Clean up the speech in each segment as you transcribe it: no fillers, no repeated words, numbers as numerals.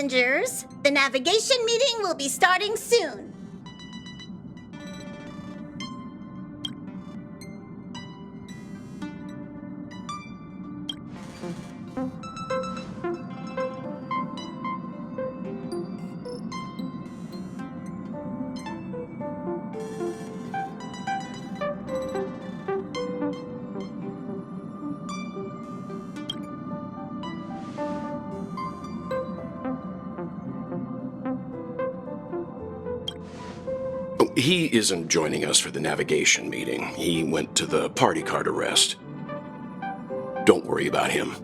passengers. The navigation meeting will be starting soon. He isn't joining us for the navigation meeting. He went to the party card arrest. Don't worry about him.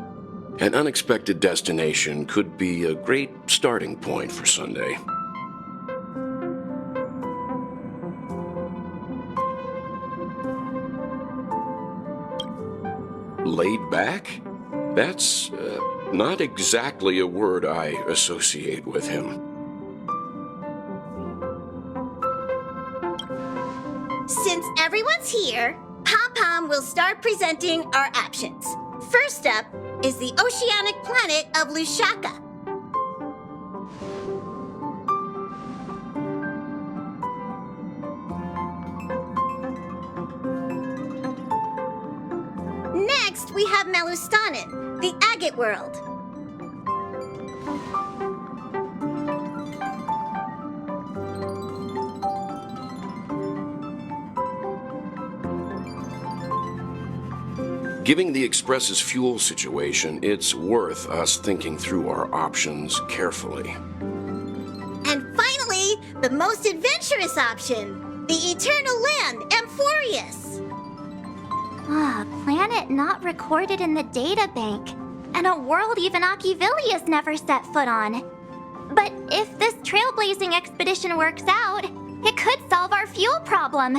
An unexpected destination could be a great starting point for Sunday. Laid back? That's not exactly a word I associate with him. Since everyone's here, Pom-Pom will start presenting our options. First up is the oceanic planet of Lushaka. Next, we have Melustanin, the agate world. Given the Express's fuel situation, it's worth us thinking through our options carefully. And finally, the most adventurous option, the eternal land, Amphoreous. Ah, a planet not recorded in the databank, and a world even Achivilius never set foot on. But if this trailblazing expedition works out, it could solve our fuel problem.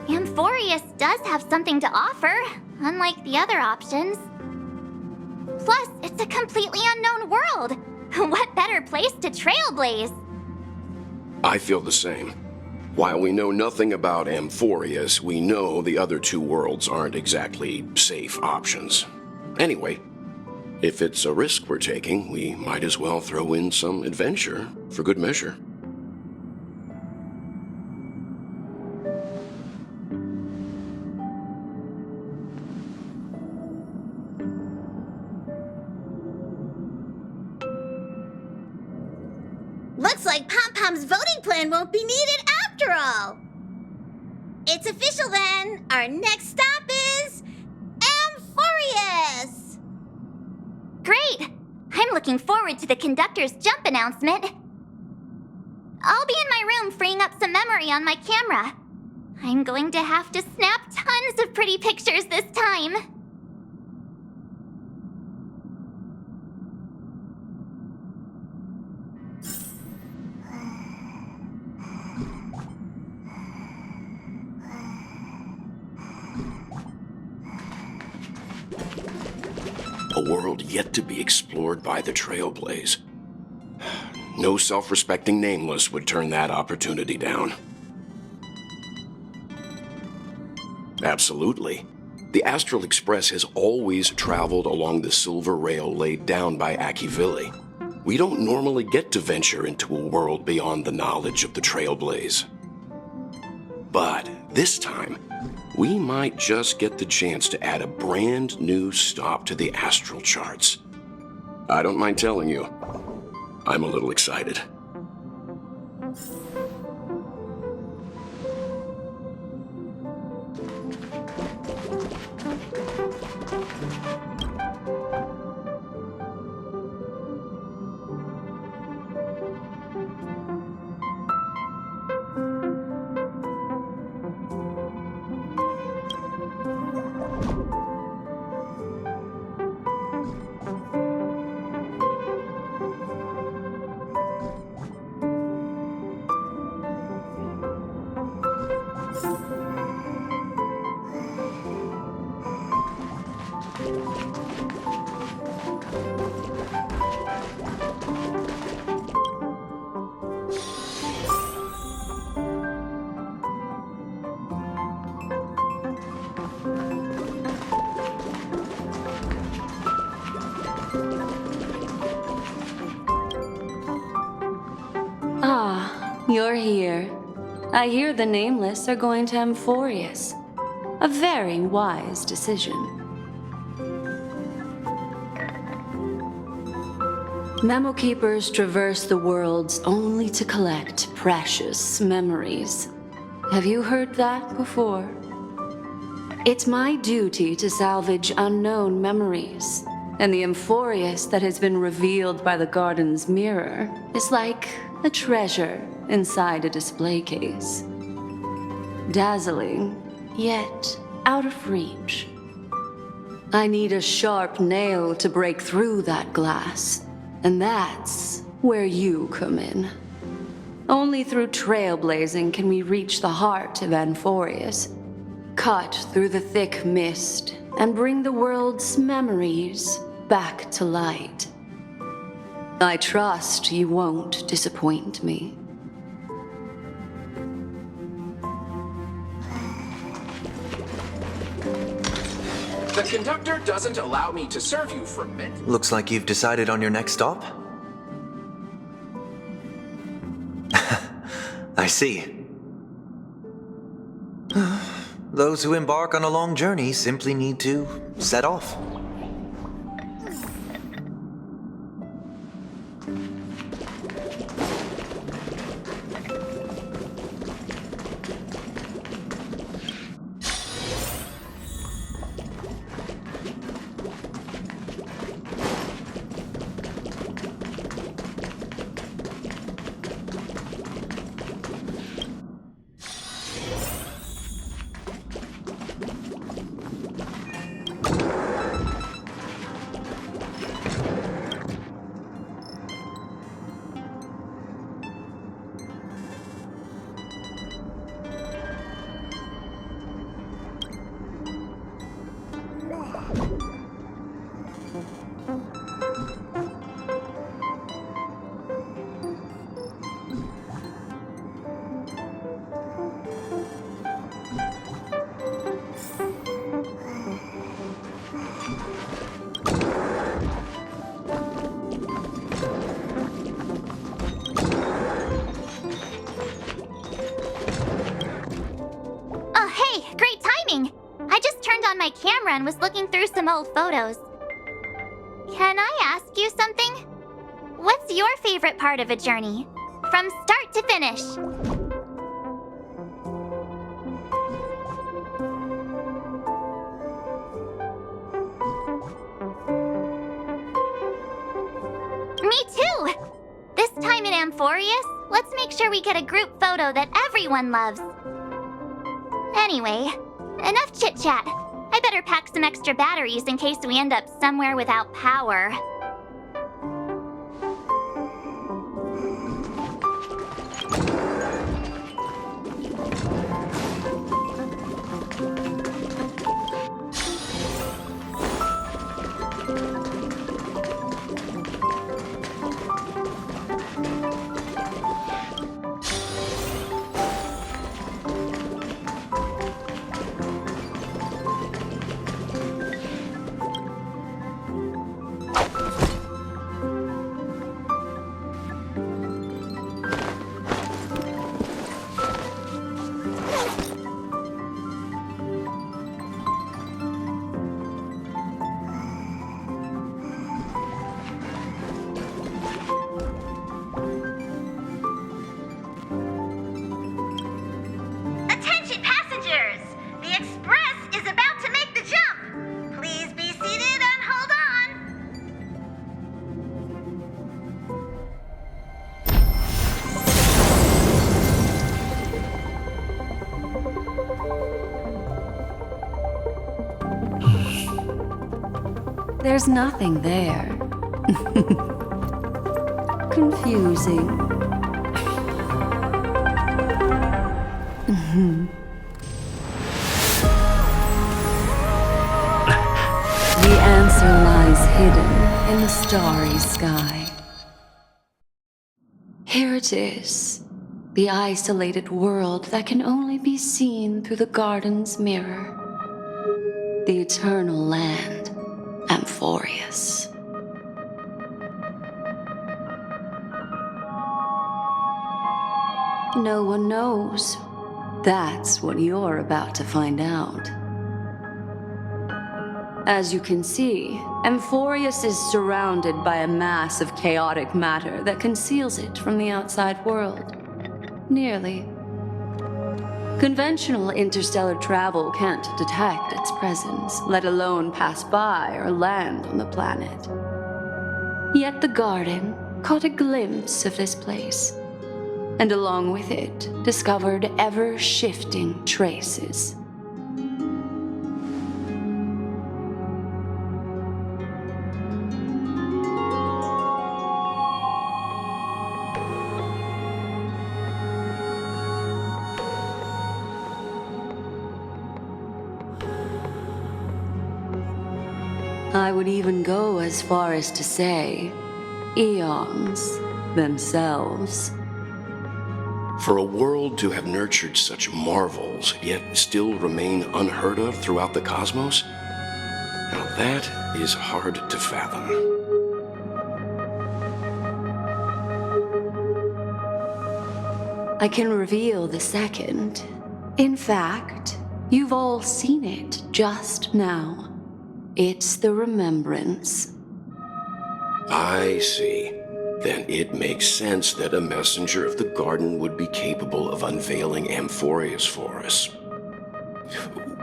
Amphoreous does have something to offer, unlike the other options. Plus, it's a completely unknown world. What better place to trailblaze? I feel the same. While we know nothing about Amphoreous, we know the other two worlds aren't exactly safe options. Anyway, if it's a risk we're taking, we might as well throw in some adventure for good measure. Looks like Pom-Pom's voting plan won't be needed after all. It's official then. Our next stop is Amphoreous. Great! I'm looking forward to the conductor's jump announcement. I'll be in my room freeing up some memory on my camera. I'm going to have to snap tons of pretty pictures this time. A world yet to be explored by the Trailblaze. No self-respecting nameless would turn that opportunity down. Absolutely. The Astral Express has always traveled along the silver rail laid down by Achivili. We don't normally get to venture into a world beyond the knowledge of the Trailblaze. But this time, we might just get the chance to add a brand new stop to the astral charts. I don't mind telling you, I'm a little excited. You're here. I hear the Nameless are going to Amphoreous. A very wise decision. Memo Keepers traverse the worlds only to collect precious memories. Have you heard that before? It's my duty to salvage unknown memories, and the Amphoreous that has been revealed by the garden's mirror is like a treasure inside a display case. Dazzling, yet out of reach. I need a sharp nail to break through that glass, and that's where you come in. Only through trailblazing can we reach the heart of Amphoreous, cut through the thick mist, and bring the world's memories back to light. I trust you won't disappoint me. The conductor doesn't allow me to serve you for mint. Looks like you've decided on your next stop. I see. Those who embark on a long journey simply need to set off. My camera and was looking through some old photos. Can I ask you something? What's your favorite part of a journey? From start to finish. Me too! This time in Amphoreous, let's make sure we get a group photo that everyone loves. Anyway, enough chit-chat. I better pack some extra batteries in case we end up somewhere without power. There's nothing there. Confusing. The answer lies hidden in the starry sky. Here it is, the isolated world that can only be seen through the garden's mirror. The eternal land, Amphoreous. No one knows. That's what you're about to find out. As you can see, Amphoreous is surrounded by a mass of chaotic matter that conceals it from the outside world. Nearly. Conventional interstellar travel can't detect its presence, let alone pass by or land on the planet. Yet the Garden caught a glimpse of this place, and along with it, discovered ever-shifting traces. I would even go as far as to say, eons themselves. For a world to have nurtured such marvels, yet still remain unheard of throughout the cosmos? Now that is hard to fathom. I can reveal the second. In fact, you've all seen it just now. It's the remembrance. I see. Then it makes sense that a messenger of the Garden would be capable of unveiling Amphoreous for us.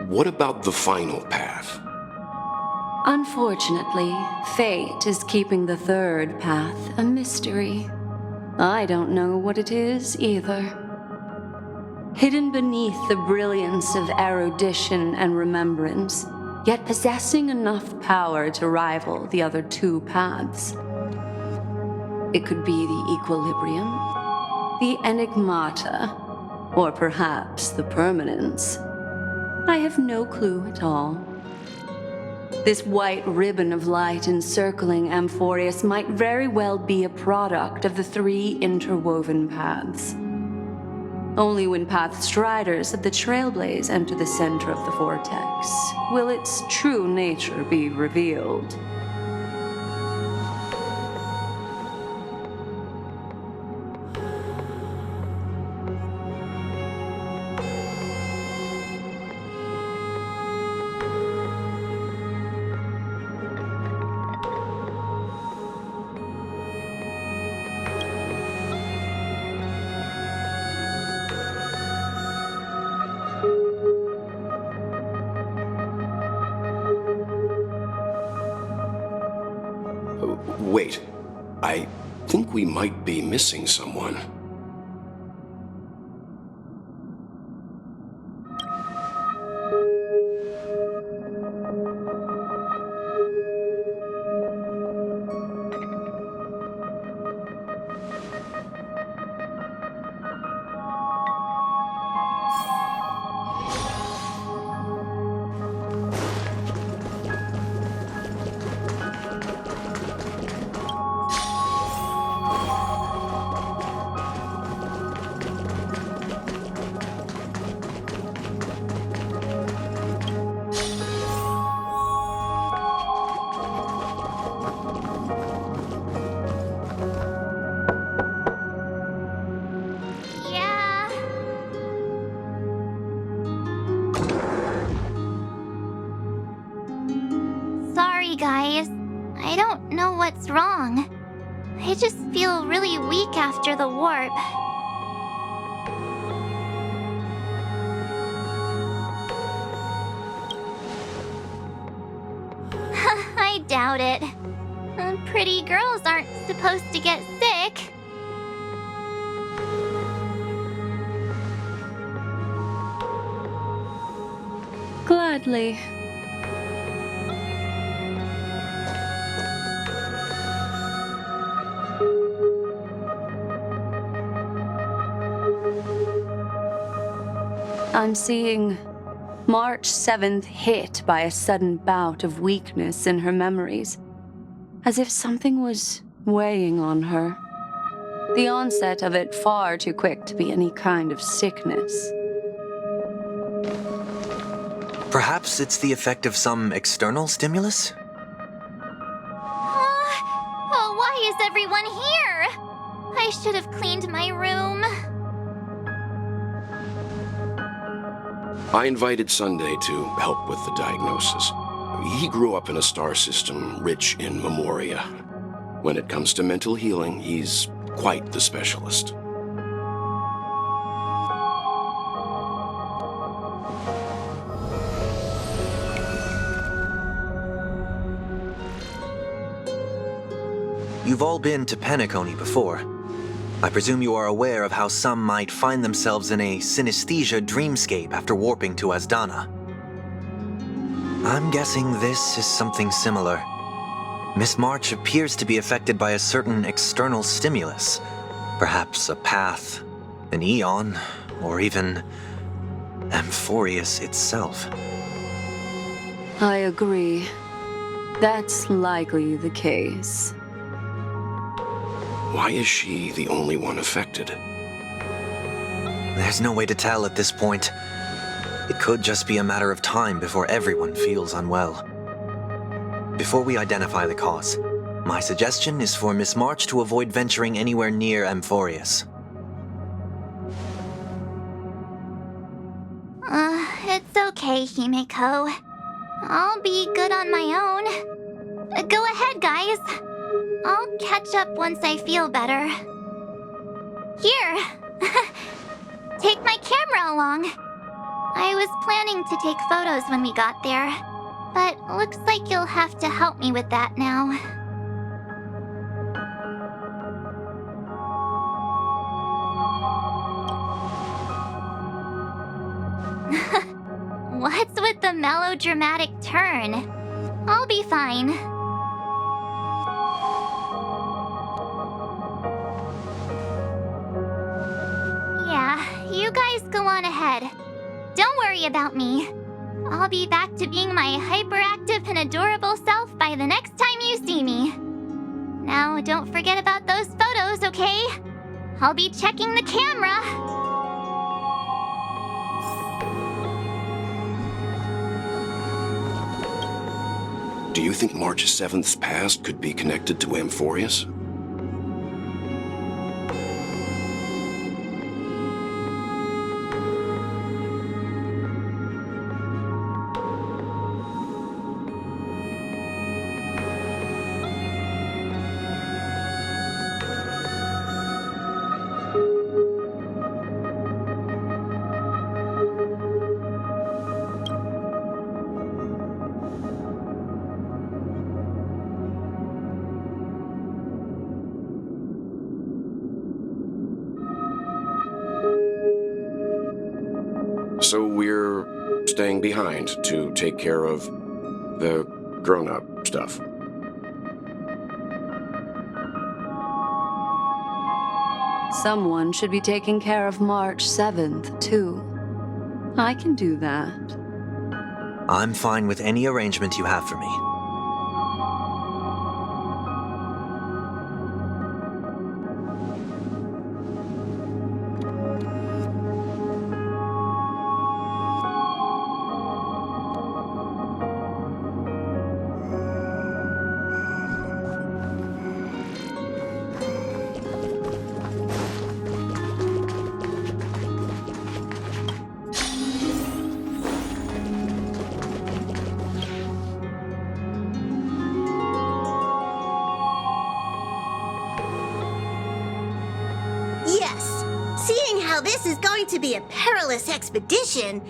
What about the final path? Unfortunately, fate is keeping the third path a mystery. I don't know what it is either. Hidden beneath the brilliance of erudition and remembrance, yet possessing enough power to rival the other two paths. It could be the equilibrium, the enigmata, or perhaps the permanence. I have no clue at all. This white ribbon of light encircling Amphoreous might very well be a product of the three interwoven paths. Only when path striders of the Trailblaze enter the center of the vortex will its true nature be revealed. Wait, I think we might be missing someone. Yeah. Sorry, guys. I don't know what's wrong. I just feel really weak after the warp. I doubt it. Pretty girls aren't supposed to get sick. Gladly. I'm seeing March 7th hit by a sudden bout of weakness in her memories, as if something was weighing on her. The onset of it far too quick to be any kind of sickness. Perhaps it's the effect of some external stimulus? Oh, why is everyone here? I should have cleaned my room. I invited Sunday to help with the diagnosis. He grew up in a star system rich in memoria. When it comes to mental healing, he's quite the specialist. You've all been to Penacony before. I presume you are aware of how some might find themselves in a synesthesia dreamscape after warping to Asdana. I'm guessing this is something similar. Miss March appears to be affected by a certain external stimulus. Perhaps a path, an eon, or even Amphoreous itself. I agree. That's likely the case. Why is she the only one affected? There's no way to tell at this point. It could just be a matter of time before everyone feels unwell. Before we identify the cause, my suggestion is for Miss March to avoid venturing anywhere near Amphoreous. It's okay, Himeko. I'll be good on my own. Go ahead, guys. I'll catch up once I feel better. Here! Take my camera along. I was planning to take photos when we got there, but looks like you'll have to help me with that now. What's with the melodramatic turn? I'll be fine. Yeah, you guys go on ahead. Don't worry about me. I'll be back to being my hyperactive and adorable self by the next time you see me. Now, don't forget about those photos, okay? I'll be checking the camera. Do you think March 7th's past could be connected to Amphoreous? So we're staying behind to take care of the grown-up stuff. Someone should be taking care of March 7th, too. I can do that. I'm fine with any arrangement you have for me. Yes, seeing how this is going to be a perilous expedition,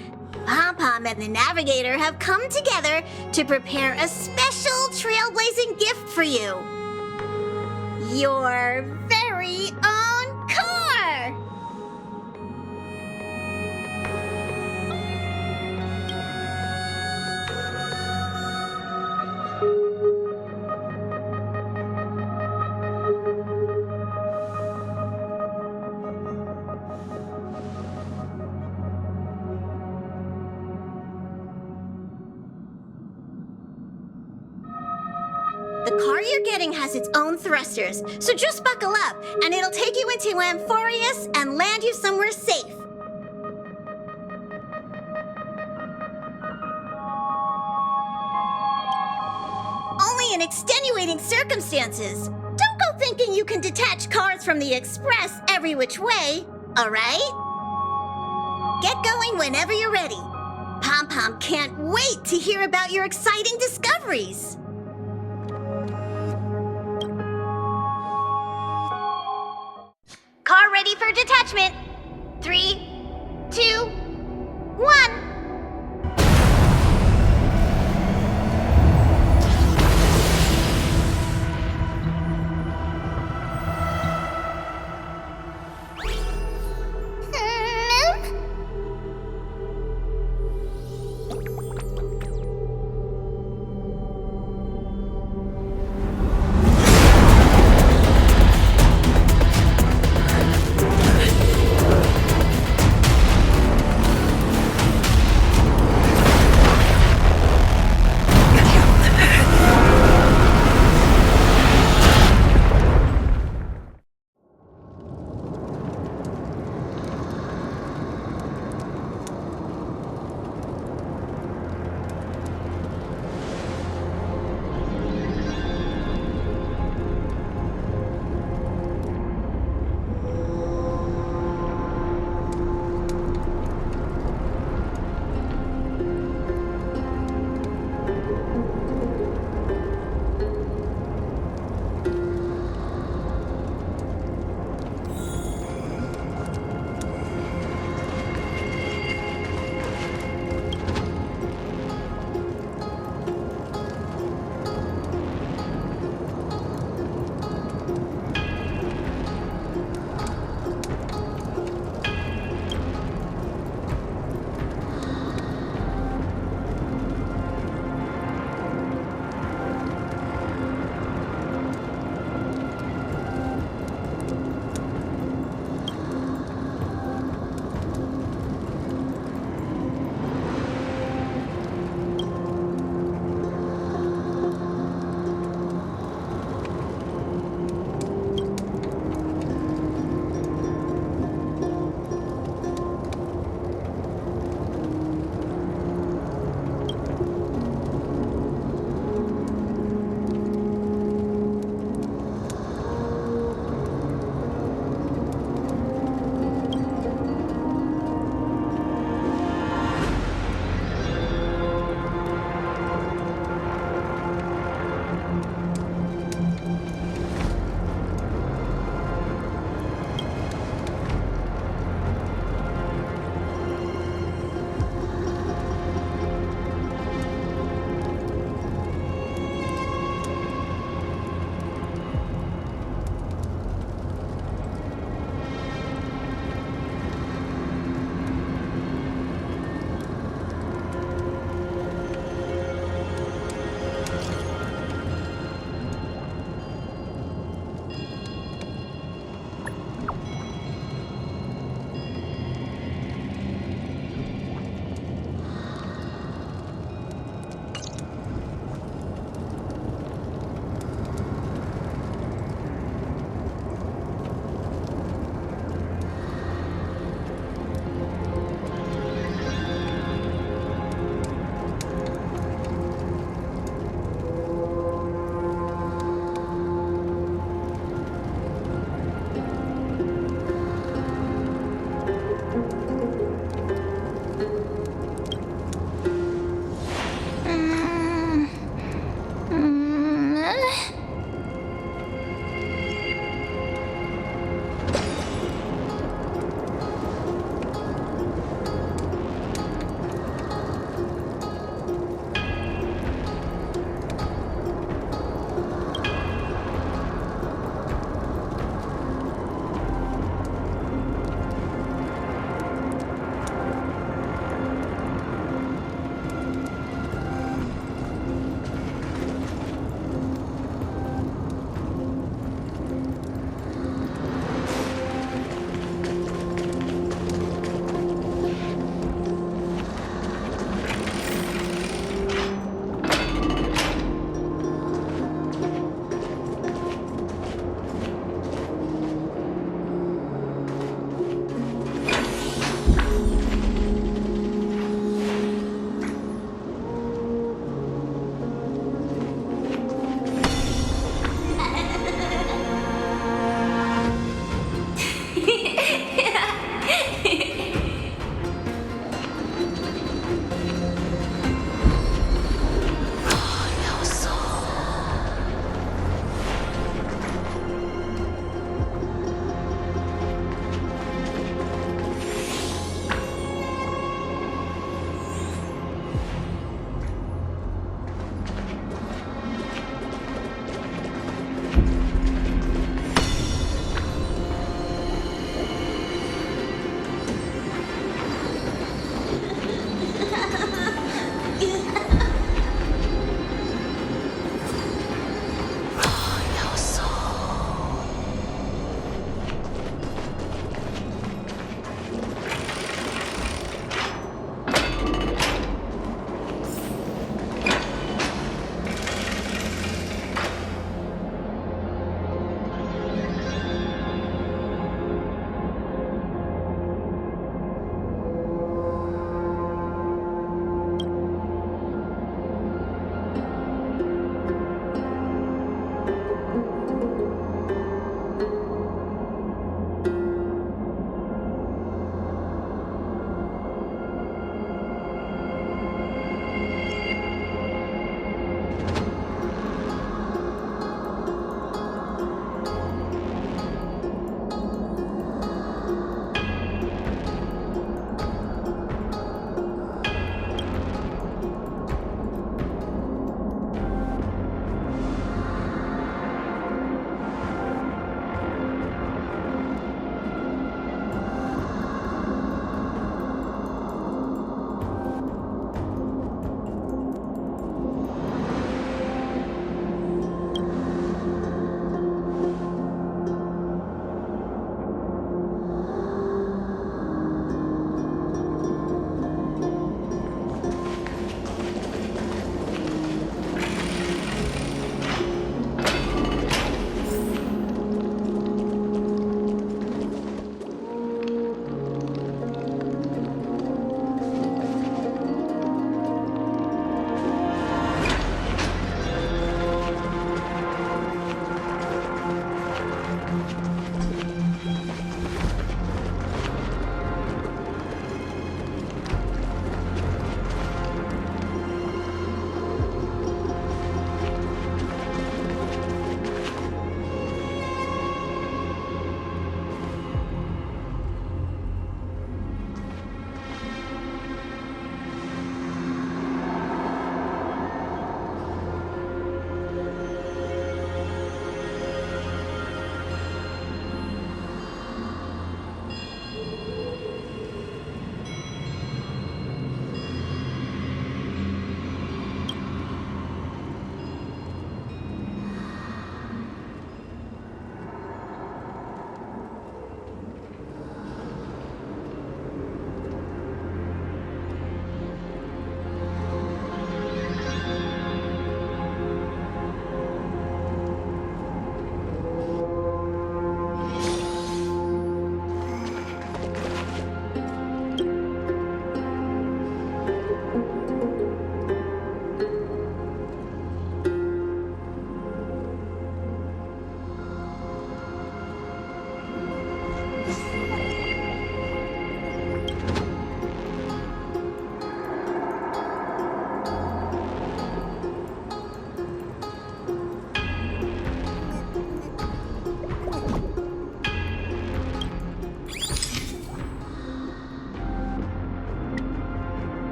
Pom-Pom and the Navigator have come together to prepare a special trailblazing gift for you. Your very own car! The car you're getting has its own thrusters, so just buckle up, and it'll take you into Amphoreous and land you somewhere safe. Only in extenuating circumstances. Don't go thinking you can detach cars from the express every which way, all right? Get going whenever you're ready. Pom-Pom can't wait to hear about your exciting discoveries. Car ready for detachment. 3, 2, 1.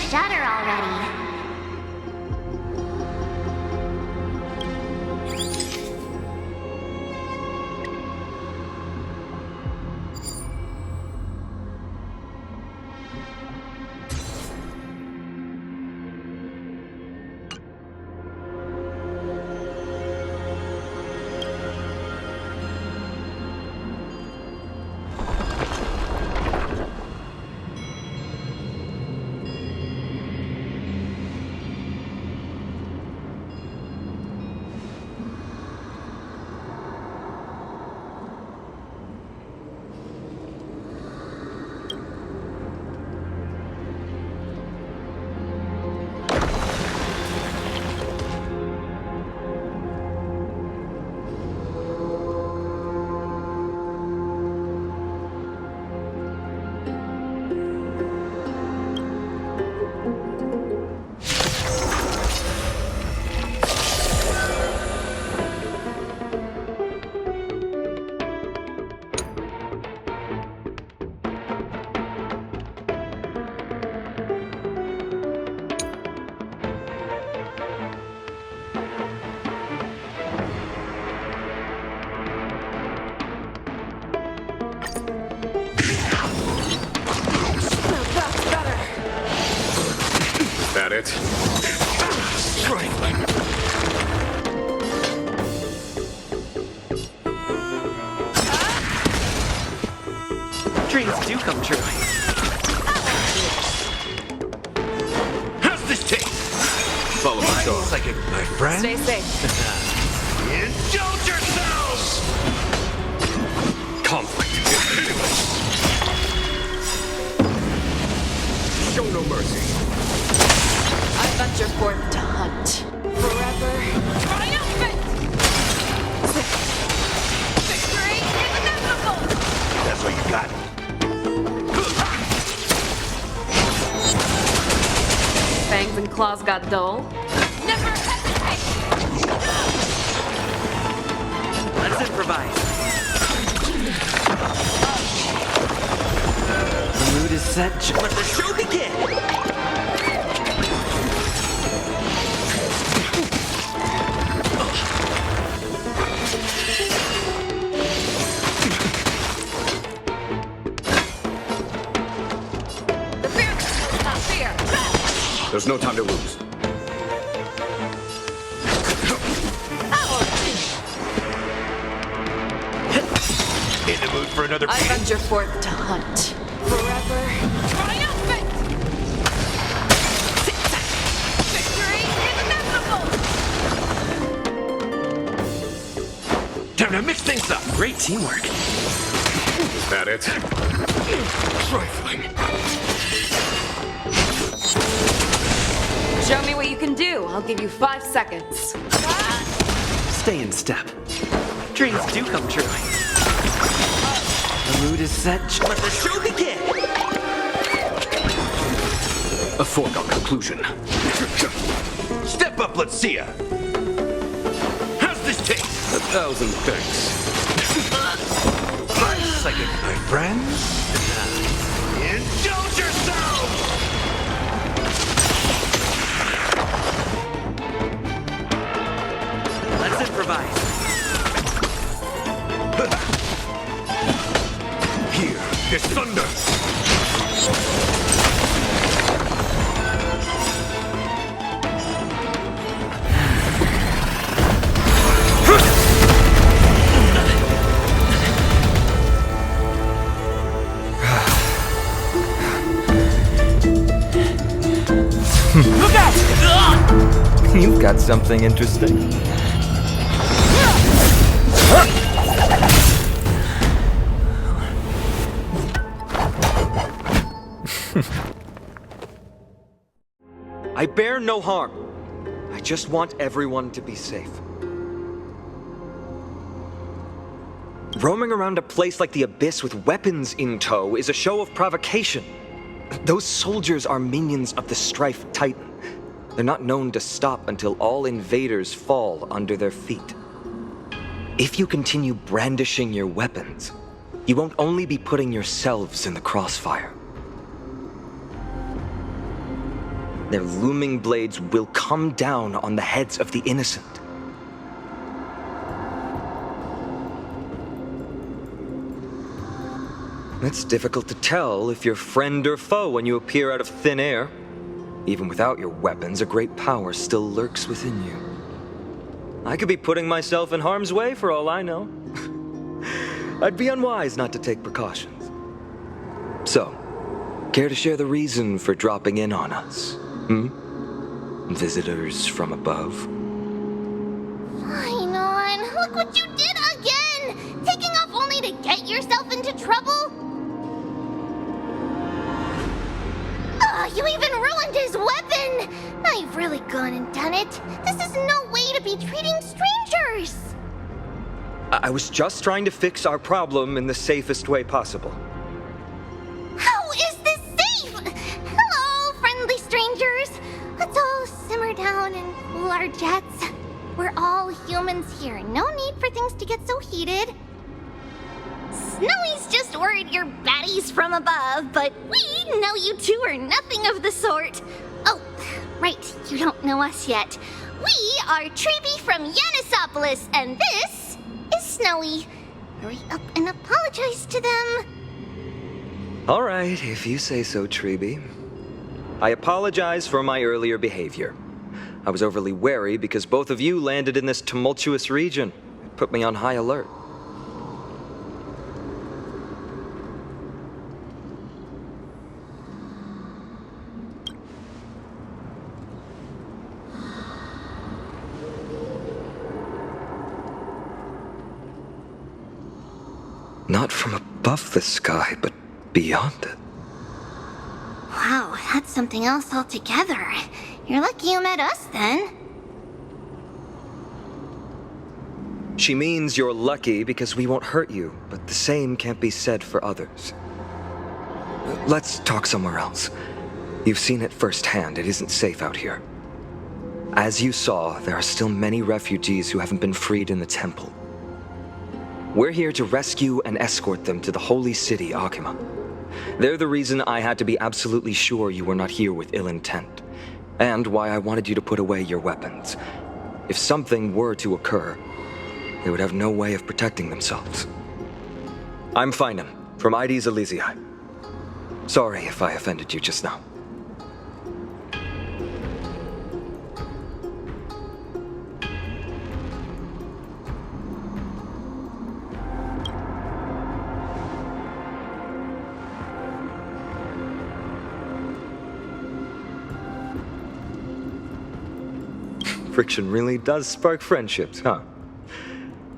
shudder already. That it? Trifling. Dreams do come true. How's this taste? Follow my dog. Psychic, my friend. Stay safe. Indulge yourselves! Conflict. Show no mercy. I venture forth to hunt. Forever. Triumphant! Victory is inevitable! That's what you got. Fangs and claws got dull. Never hesitate! Let's improvise. The mood is set. Let the show begin. The fearless will not fear. There's no time to lose. In the mood for another I venture forth to hunt. Forever. Triumphant! Victory is inevitable! Time to mix things up. Great teamwork. Is that it? Trifling. Show me what you can do. I'll give you 5 seconds. Stay in step. Dreams do come true. The mood is set. Let the show begin. A foregone conclusion. Step up, let's see ya. How's this taste? 1,000 thanks. Psychic, my friend. Indulge yourself! Let's improvise. Here is thunder. Look out! You've got something interesting. I bear no harm. I just want everyone to be safe. Roaming around a place like the Abyss with weapons in tow is a show of provocation. Those soldiers are minions of the Strife Titan. They're not known to stop until all invaders fall under their feet. If you continue brandishing your weapons, you won't only be putting yourselves in the crossfire. their looming blades will come down on the heads of the innocent. It's difficult to tell if you're friend or foe when you appear out of thin air. Even without your weapons, a great power still lurks within you. I could be putting myself in harm's way for all I know. I'd be unwise not to take precautions. So, care to share the reason for dropping in on us? Visitors from above? Fine on. Look what you did again! Taking off only to get yourself into trouble? You even ruined his weapon! Now you've really gone and done it. This is no way to be treating strangers! I was just trying to fix our problem in the safest way possible. How is this safe? Hello, friendly strangers. Let's all simmer down and cool our jets. We're all humans here. No need for things to get so heated. Snowy's just worried you're baddies from above, but we know you two are nothing of the sort. Oh, right, you don't know us yet. We are Treeby from Yanisopolis, and this is Snowy. Hurry up and apologize to them. All right, if you say so, Treeby. I apologize for my earlier behavior. I was overly wary because both of you landed in this tumultuous region. It put me on high alert. Not from above the sky, but beyond it. Wow, that's something else altogether. You're lucky you met us, then. She means you're lucky because we won't hurt you, but the same can't be said for others. Let's talk somewhere else. You've seen it firsthand. It isn't safe out here. As you saw, there are still many refugees who haven't been freed in the temple. We're here to rescue and escort them to the holy city, Akima. They're the reason I had to be absolutely sure you were not here with ill intent, and why I wanted you to put away your weapons. If something were to occur, they would have no way of protecting themselves. I'm Finem, from ID's Elysiae. Sorry if I offended you just now. Friction really does spark friendships, huh?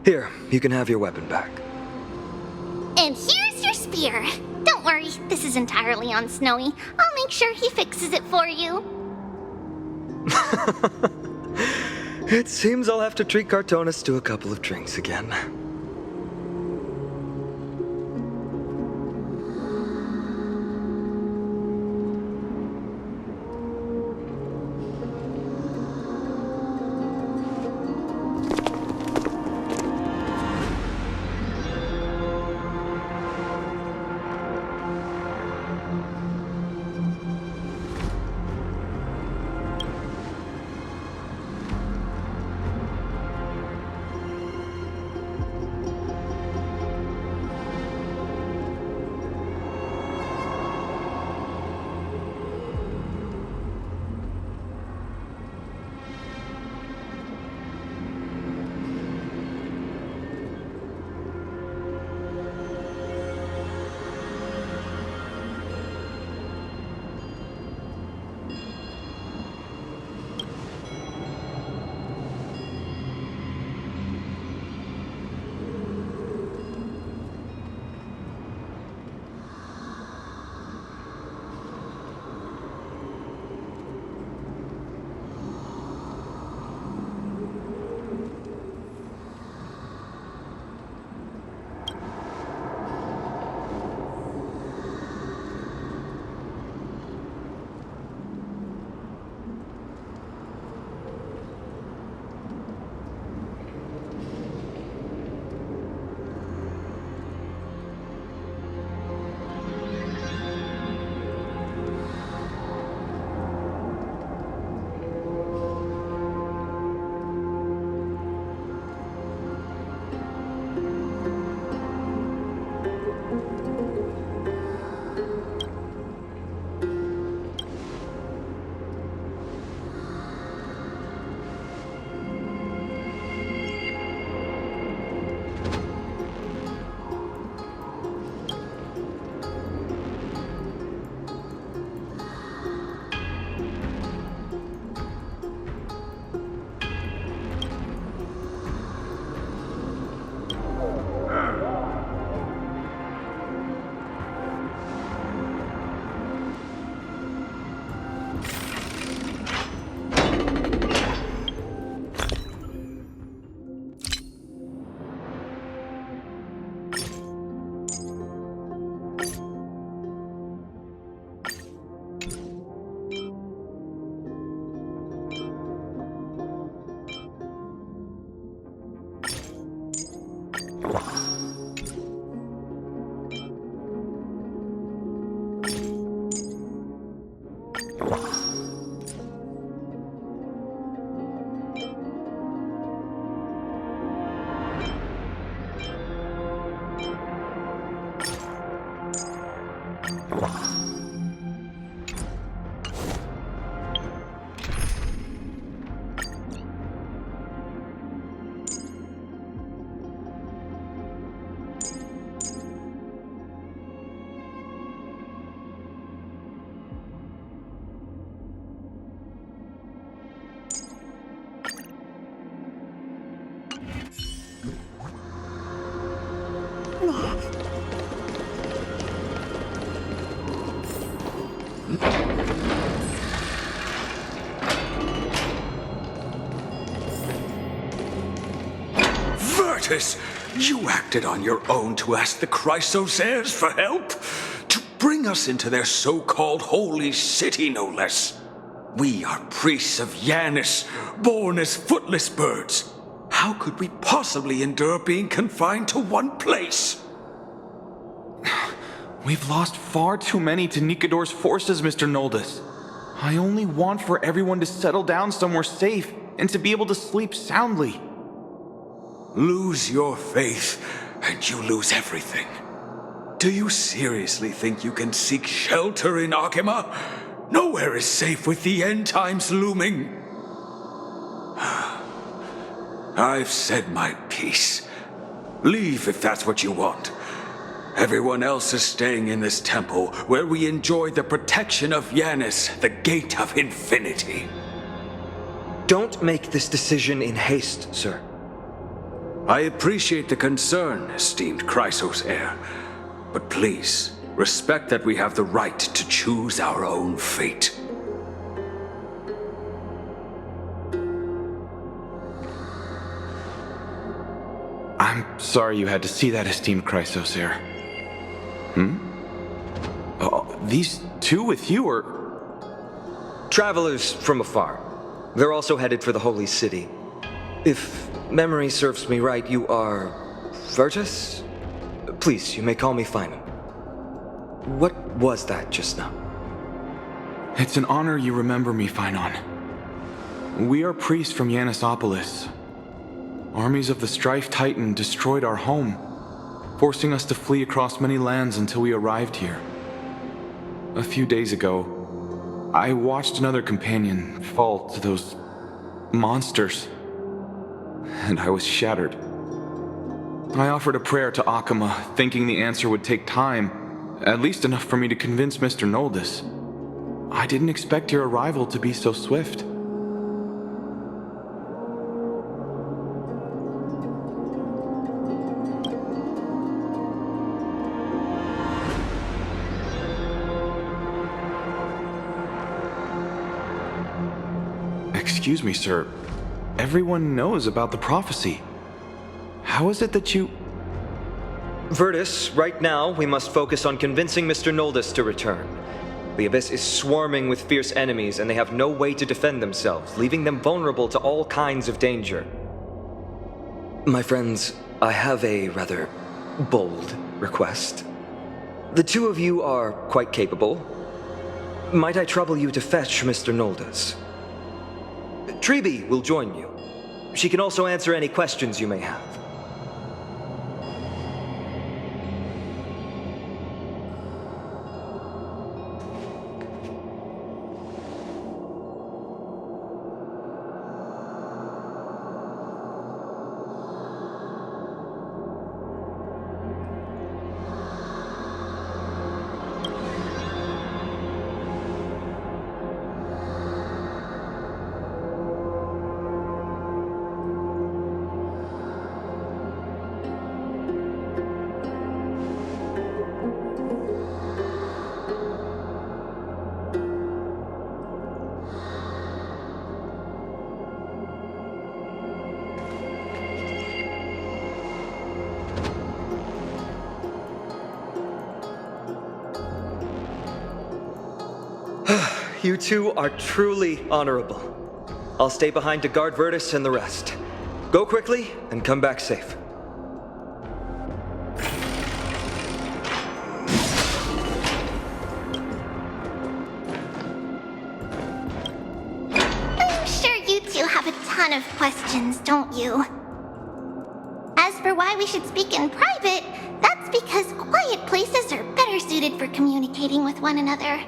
Here, you can have your weapon back. And here's your spear. Don't worry, this is entirely on Snowy. I'll make sure he fixes it for you. It seems I'll have to treat Cartonis to a couple of drinks again. Virtus, you acted on your own to ask the Chrysos heirs for help? To bring us into their so-called holy city, no less. We are priests of Janus, born as footless birds. How could we possibly endure being confined to one place? We've lost far too many to Nikador's forces, Mr. Noldus. I only want for everyone to settle down somewhere safe and to be able to sleep soundly. Lose your faith, and you lose everything. Do you seriously think you can seek shelter in Akima? Nowhere is safe with the end times looming. I've said my piece. Leave if that's what you want. Everyone else is staying in this temple where we enjoy the protection of Janus, the gate of infinity. Don't make this decision in haste, sir. I appreciate the concern, esteemed Chrysos heir, but please, respect that we have the right to choose our own fate. I'm sorry you had to see that, esteemed Chrysos heir. Oh, these two with you are... Travelers from afar. They're also headed for the Holy City. If memory serves me right, you are... Virtus? Please, you may call me Finan. What was that just now? It's an honor you remember me, Finan. We are priests from Yanisopolis. Armies of the Strife Titan destroyed our home, forcing us to flee across many lands until we arrived here. A few days ago, I watched another companion fall to those monsters, and I was shattered. I offered a prayer to Akima, thinking the answer would take time, at least enough for me to convince Mr. Noldus. I didn't expect your arrival to be so swift. Excuse me, sir. Everyone knows about the prophecy. How is it that you... Virtus, right now we must focus on convincing Mr. Noldus to return. The Abyss is swarming with fierce enemies and they have no way to defend themselves, leaving them vulnerable to all kinds of danger. My friends, I have a rather bold request. The two of you are quite capable. Might I trouble you to fetch Mr. Noldus? Treeby will join you. She can also answer any questions you may have. You two are truly honorable. I'll stay behind to guard Virtus and the rest. Go quickly and come back safe. ton of questions, don't you? As for why we should speak in private, that's because quiet places are better suited for communicating with one another.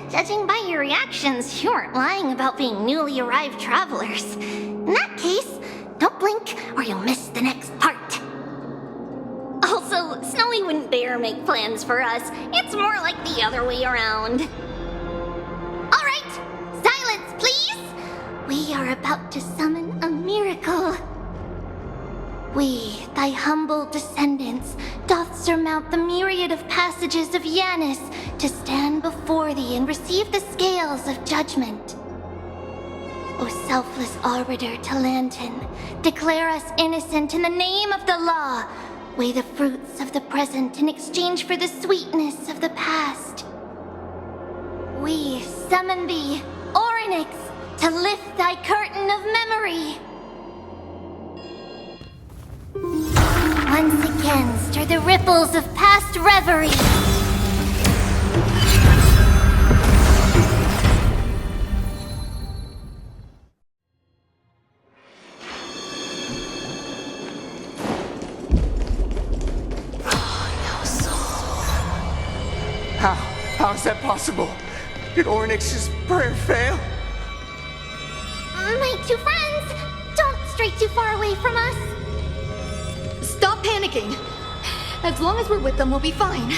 Judging by your reactions, you aren't lying about being newly arrived travelers. In that case, don't blink or you'll miss the next part. Also, Snowy wouldn't dare make plans for us. It's more like the other way around. Alright, silence please! We are about to summon a miracle. We, thy humble descendants, doth surmount the myriad of passages of Yanis to stand before thee and receive the scales of judgment. O selfless arbiter Talantin, declare us innocent in the name of the law. Weigh the fruits of the present in exchange for the sweetness of the past. We summon thee, Orynyx, to lift thy curtain of memory. Once again, stir the ripples of past reverie. How is that possible? Did Orynyx's prayer fail? My two friends, don't stray too far away from us. Stop panicking. As long as we're with them, we'll be fine.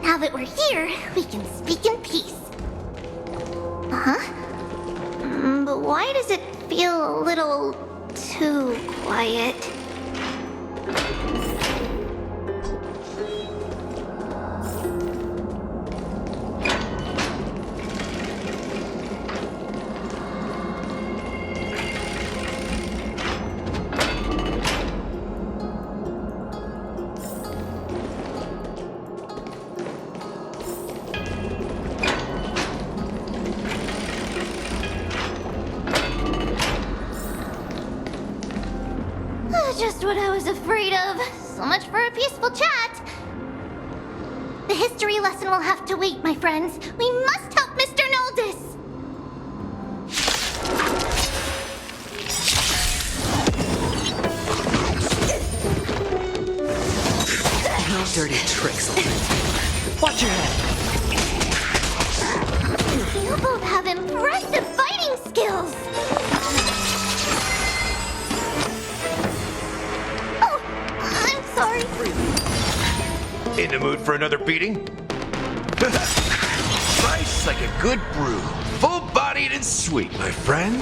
Now that we're here, we can speak in peace. But why does it feel a little too quiet? Just what I was afraid of. So much for a peaceful chat. The history lesson will have to wait, my friends. We must help Mr. Noldis. No dirty tricks, watch your head. You both have impressive fighting skills. Sorry. In the mood for another beating? Nice like a good brew. Full-bodied and sweet, my friends.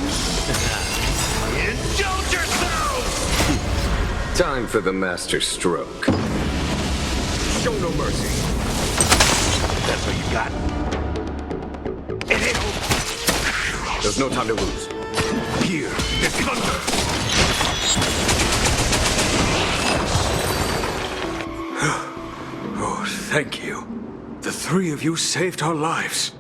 Indulge yourselves! Time for the master stroke. Show no mercy. That's what you got. There's no time to lose. Here is thunder. Oh, thank you. The three of you saved our lives.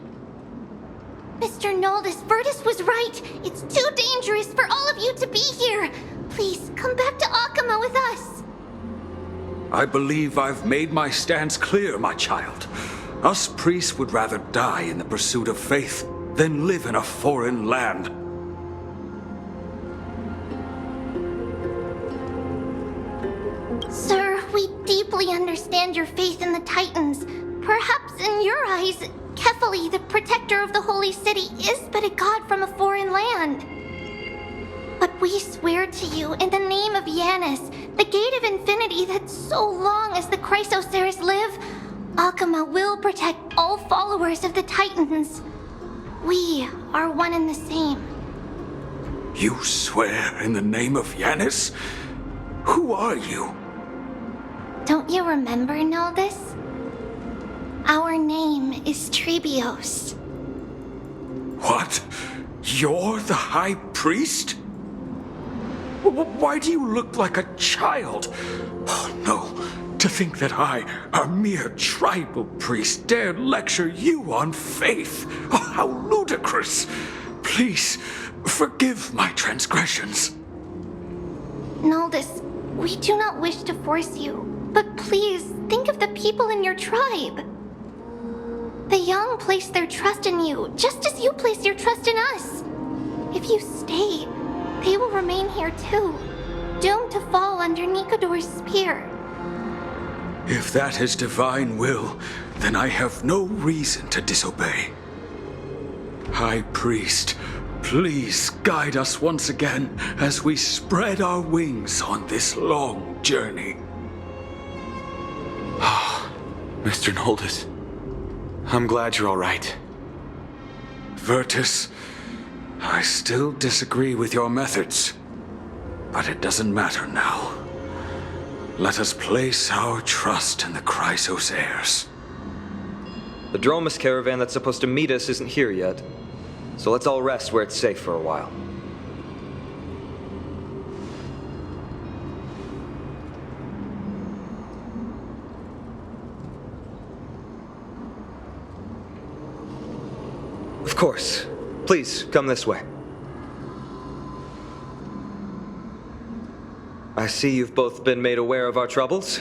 Mr. Noldis, Virtus was right. It's too dangerous for all of you to be here. Please, come back to Akama with us. I believe I've made my stance clear, my child. Us priests would rather die in the pursuit of faith than live in a foreign land. Sir, we deeply understand your faith in the Titans. Perhaps in your eyes, Kefali, the protector of the holy city, is but a god from a foreign land. But we swear to you in the name of Yanis, the gate of infinity, that so long as the Chrysoceres live, Akama will protect all followers of the Titans. We are one and the same. You swear in the name of Yanis? Who are you? Don't you remember, Noldis? Our name is Trebios. What? You're the High Priest? Why do you look like a child? Oh, no. To think that I, a mere tribal priest, dared lecture you on faith. Oh, how ludicrous. Please, forgive my transgressions. Noldus, we do not wish to force you, but please think of the people in your tribe. The young place their trust in you, just as you place your trust in us. If you stay, they will remain here too, doomed to fall under Nikodor's spear. If that is divine will, then I have no reason to disobey. High Priest, please guide us once again as we spread our wings on this long journey. Ah, Mr. Noldus. I'm glad you're all right. Virtus, I still disagree with your methods, but it doesn't matter now. Let us place our trust in the Chrysos heirs. The Dromus caravan that's supposed to meet us isn't here yet, so let's all rest where it's safe for a while. Of course. Please, come this way. I see you've both been made aware of our troubles.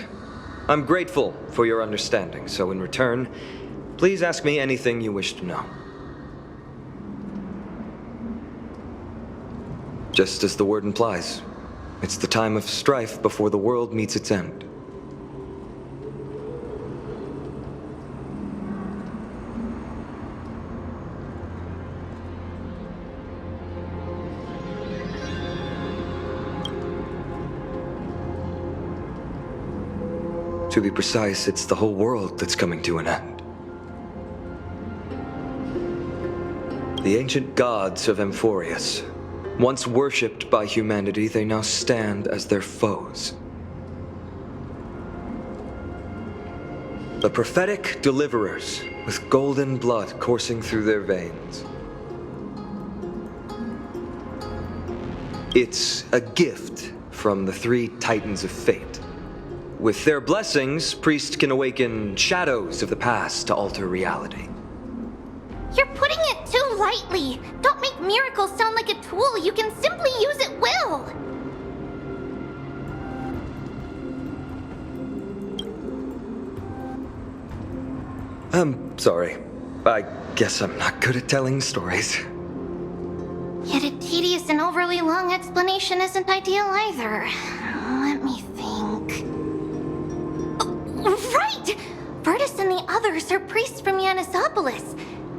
I'm grateful for your understanding, so in return, please ask me anything you wish to know. Just as the word implies, it's the time of strife before the world meets its end. To be precise, it's the whole world that's coming to an end. The ancient gods of Amphoreous, once worshipped by humanity, they now stand as their foes. The prophetic deliverers, with golden blood coursing through their veins. It's a gift from the three titans of fate. With their blessings, priests can awaken shadows of the past to alter reality. You're putting it too lightly. Don't make miracles sound like a tool you can simply use at will. I'm sorry. I guess I'm not good at telling stories. Yet a tedious and overly long explanation isn't ideal either. Let me think. Oh, right! Virtus and the others are priests from Yanisopolis.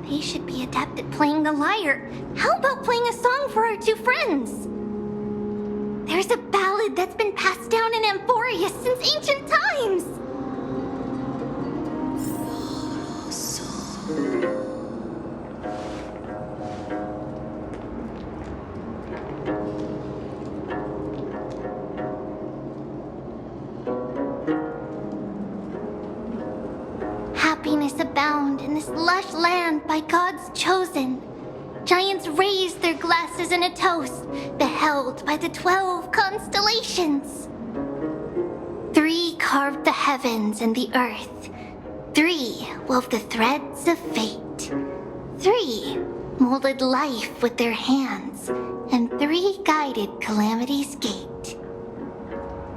They should be adept at playing the lyre. How about playing a song for our two friends? There's a ballad that's been passed down in Amphoreous since ancient times. Happiness abound in this lush land by God's chosen. Giants raise their glasses in a toast, beheld by the 12 constellations. 3 carved the heavens and the earth. 3 wove the threads of fate. 3 molded life with their hands, and 3 guided calamity's gate.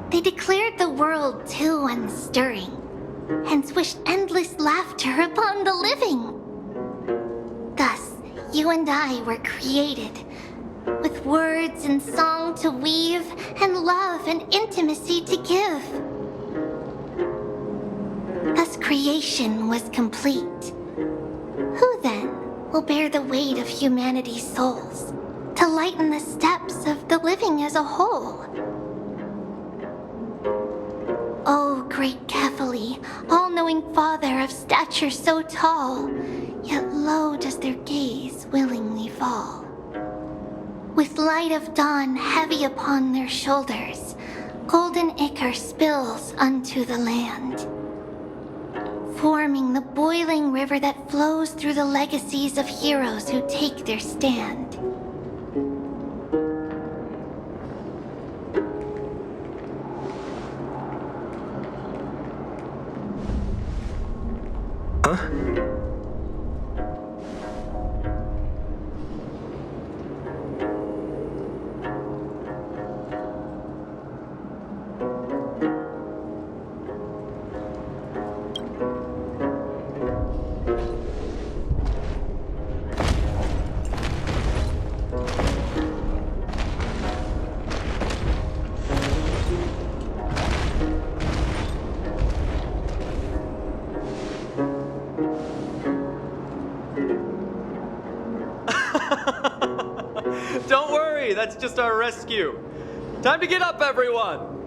They declared the world too unstirring, hence wished endless laughter upon the living. Thus, you and I were created, with words and song to weave, and love and intimacy to give. Thus creation was complete. Who then will bear the weight of humanity's souls, to lighten the steps of the living as a whole? O great Kephali, all-knowing Father of stature so tall, yet low does their gaze willingly fall. With light of dawn heavy upon their shoulders, golden ichor spills unto the land, forming the boiling river that flows through the legacies of heroes who take their stand. Huh? Don't worry, that's just our rescue. Time to get up, everyone!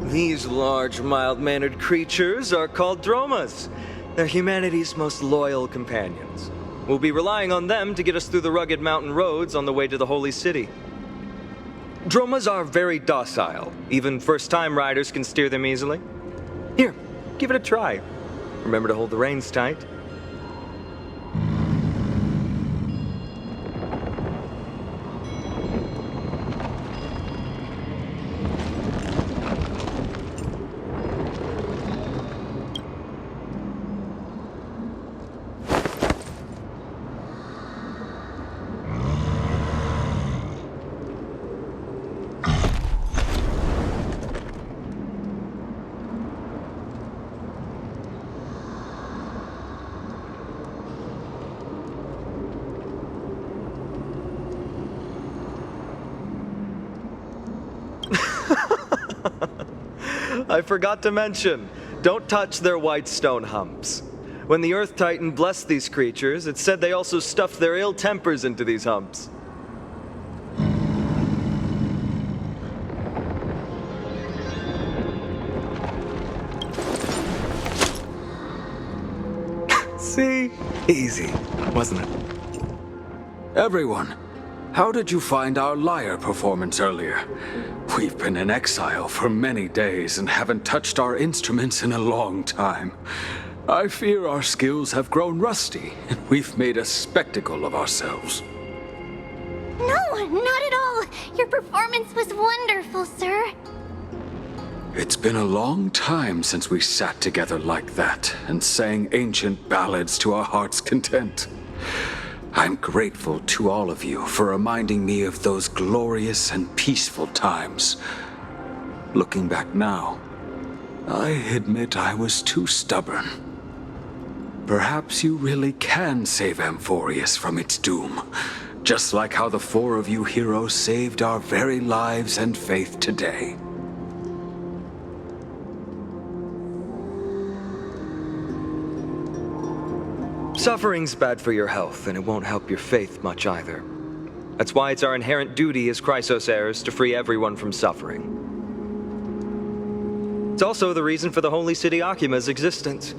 These large, mild-mannered creatures are called dromas. They're humanity's most loyal companions. We'll be relying on them to get us through the rugged mountain roads on the way to the Holy City. Dromas are very docile. Even first-time riders can steer them easily. Here, give it a try. Remember to hold the reins tight. I forgot to mention, don't touch their white stone humps. When the Earth Titan blessed these creatures, it said they also stuffed their ill tempers into these humps. See? Easy, wasn't it? Everyone, how did you find our lyre performance earlier? We've been in exile for many days and haven't touched our instruments in a long time. I fear our skills have grown rusty, and we've made a spectacle of ourselves. No, not at all. Your performance was wonderful, sir. It's been a long time since we sat together like that and sang ancient ballads to our heart's content. I'm grateful to all of you for reminding me of those glorious and peaceful times. Looking back now, I admit I was too stubborn. Perhaps you really can save Amphoreous from its doom, just like how the four of you heroes saved our very lives and faith today. Suffering's bad for your health, and it won't help your faith much either. That's why it's our inherent duty as Chrysos heirs to free everyone from suffering. It's also the reason for the Holy City Akima's existence.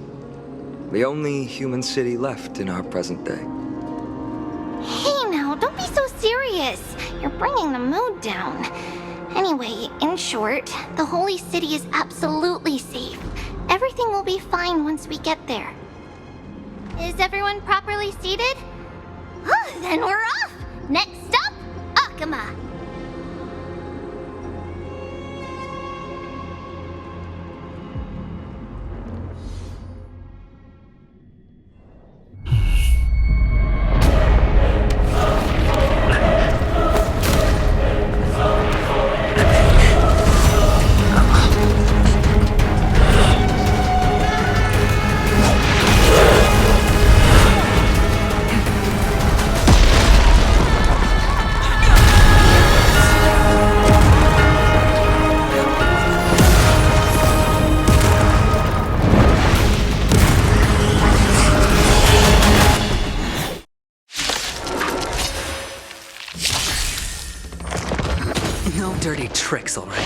The only human city left in our present day. Hey now, don't be so serious. You're bringing the mood down. Anyway, in short, the Holy City is absolutely safe. Everything will be fine once we get there. Is everyone properly seated? Then we're off! Next stop, Akima! No dirty tricks, all right.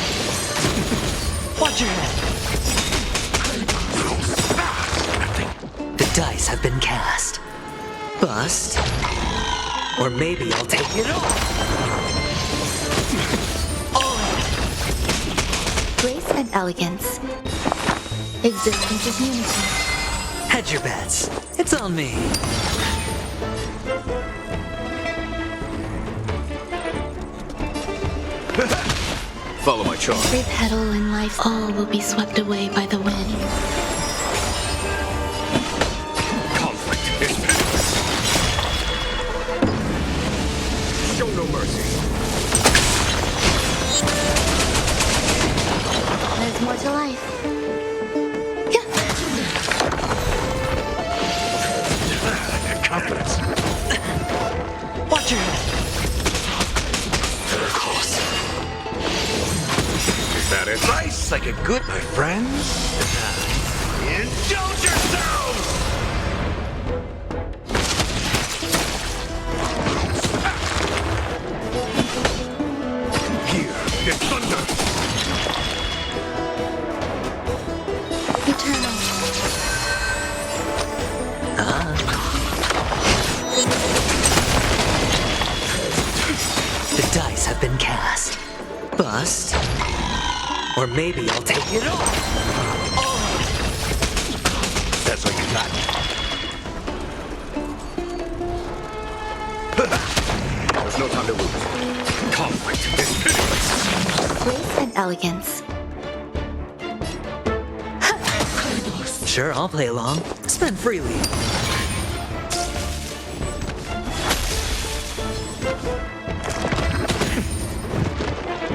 Watch your head. The dice have been cast. Bust. Or maybe I'll take it all. Grace and elegance. Existence is unity. Hedge your bets. It's on me. Follow my charm. Every petal in life, all will be swept away by the wind. Conflict is pitiless. Show no mercy. There's more to life. Confidence. Watch your head. Of course. That is nice, like a good, my friends. Indulge yourselves! Here is thunder. Eternal. The dice have been cast. Bust. Or maybe I'll take it all. That's what you got. There's no time to lose. Conflict is pitiless. Grace and elegance. Sure, I'll play along. Spend freely.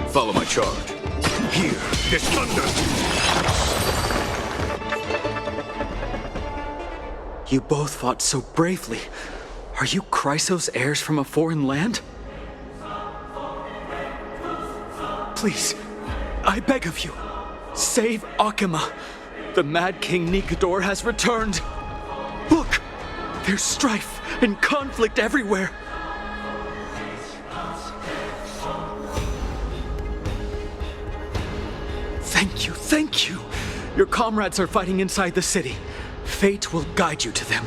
Follow my charge. Here is thunder. You both fought so bravely. Are you Chrysos heirs from a foreign land? Please, I beg of you, save Akima. The Mad King Nikador has returned. Look, there's strife and conflict everywhere. Thank you. Your comrades are fighting inside the city. Fate will guide you to them.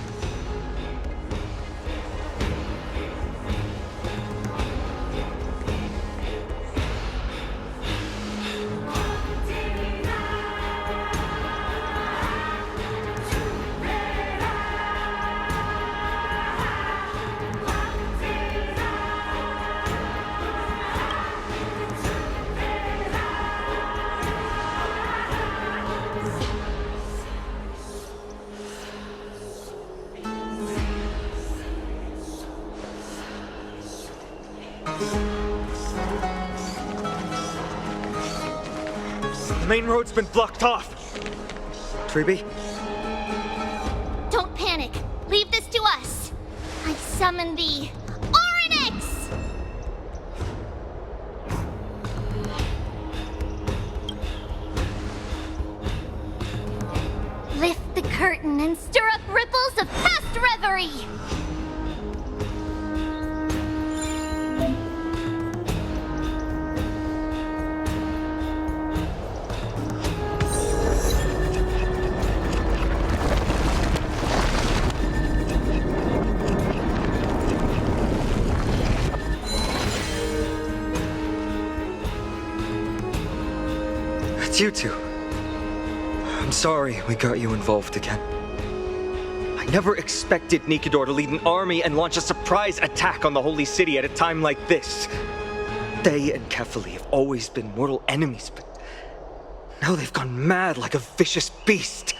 The main road's been blocked off. Treeby? Don't panic. Leave this to us. I summon the Oryx! Lift the curtain and stir up ripples of past reverie. It's you two. I'm sorry we got you involved again. I never expected Nikador to lead an army and launch a surprise attack on the Holy City at a time like this. They and Kefali have always been mortal enemies, but now they've gone mad like a vicious beast.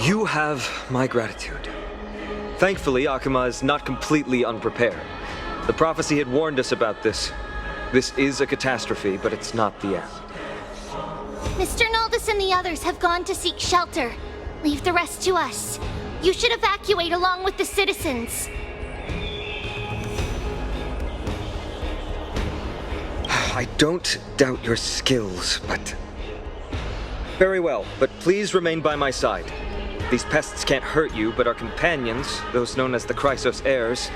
You have my gratitude. Thankfully, Akima is not completely unprepared. The prophecy had warned us about this. This is a catastrophe, but it's not the end. Mr. Naldus and the others have gone to seek shelter. Leave the rest to us. You should evacuate along with the citizens. I don't doubt your skills, but... Very well, but please remain by my side. These pests can't hurt you, but our companions, those known as the Chrysos heirs,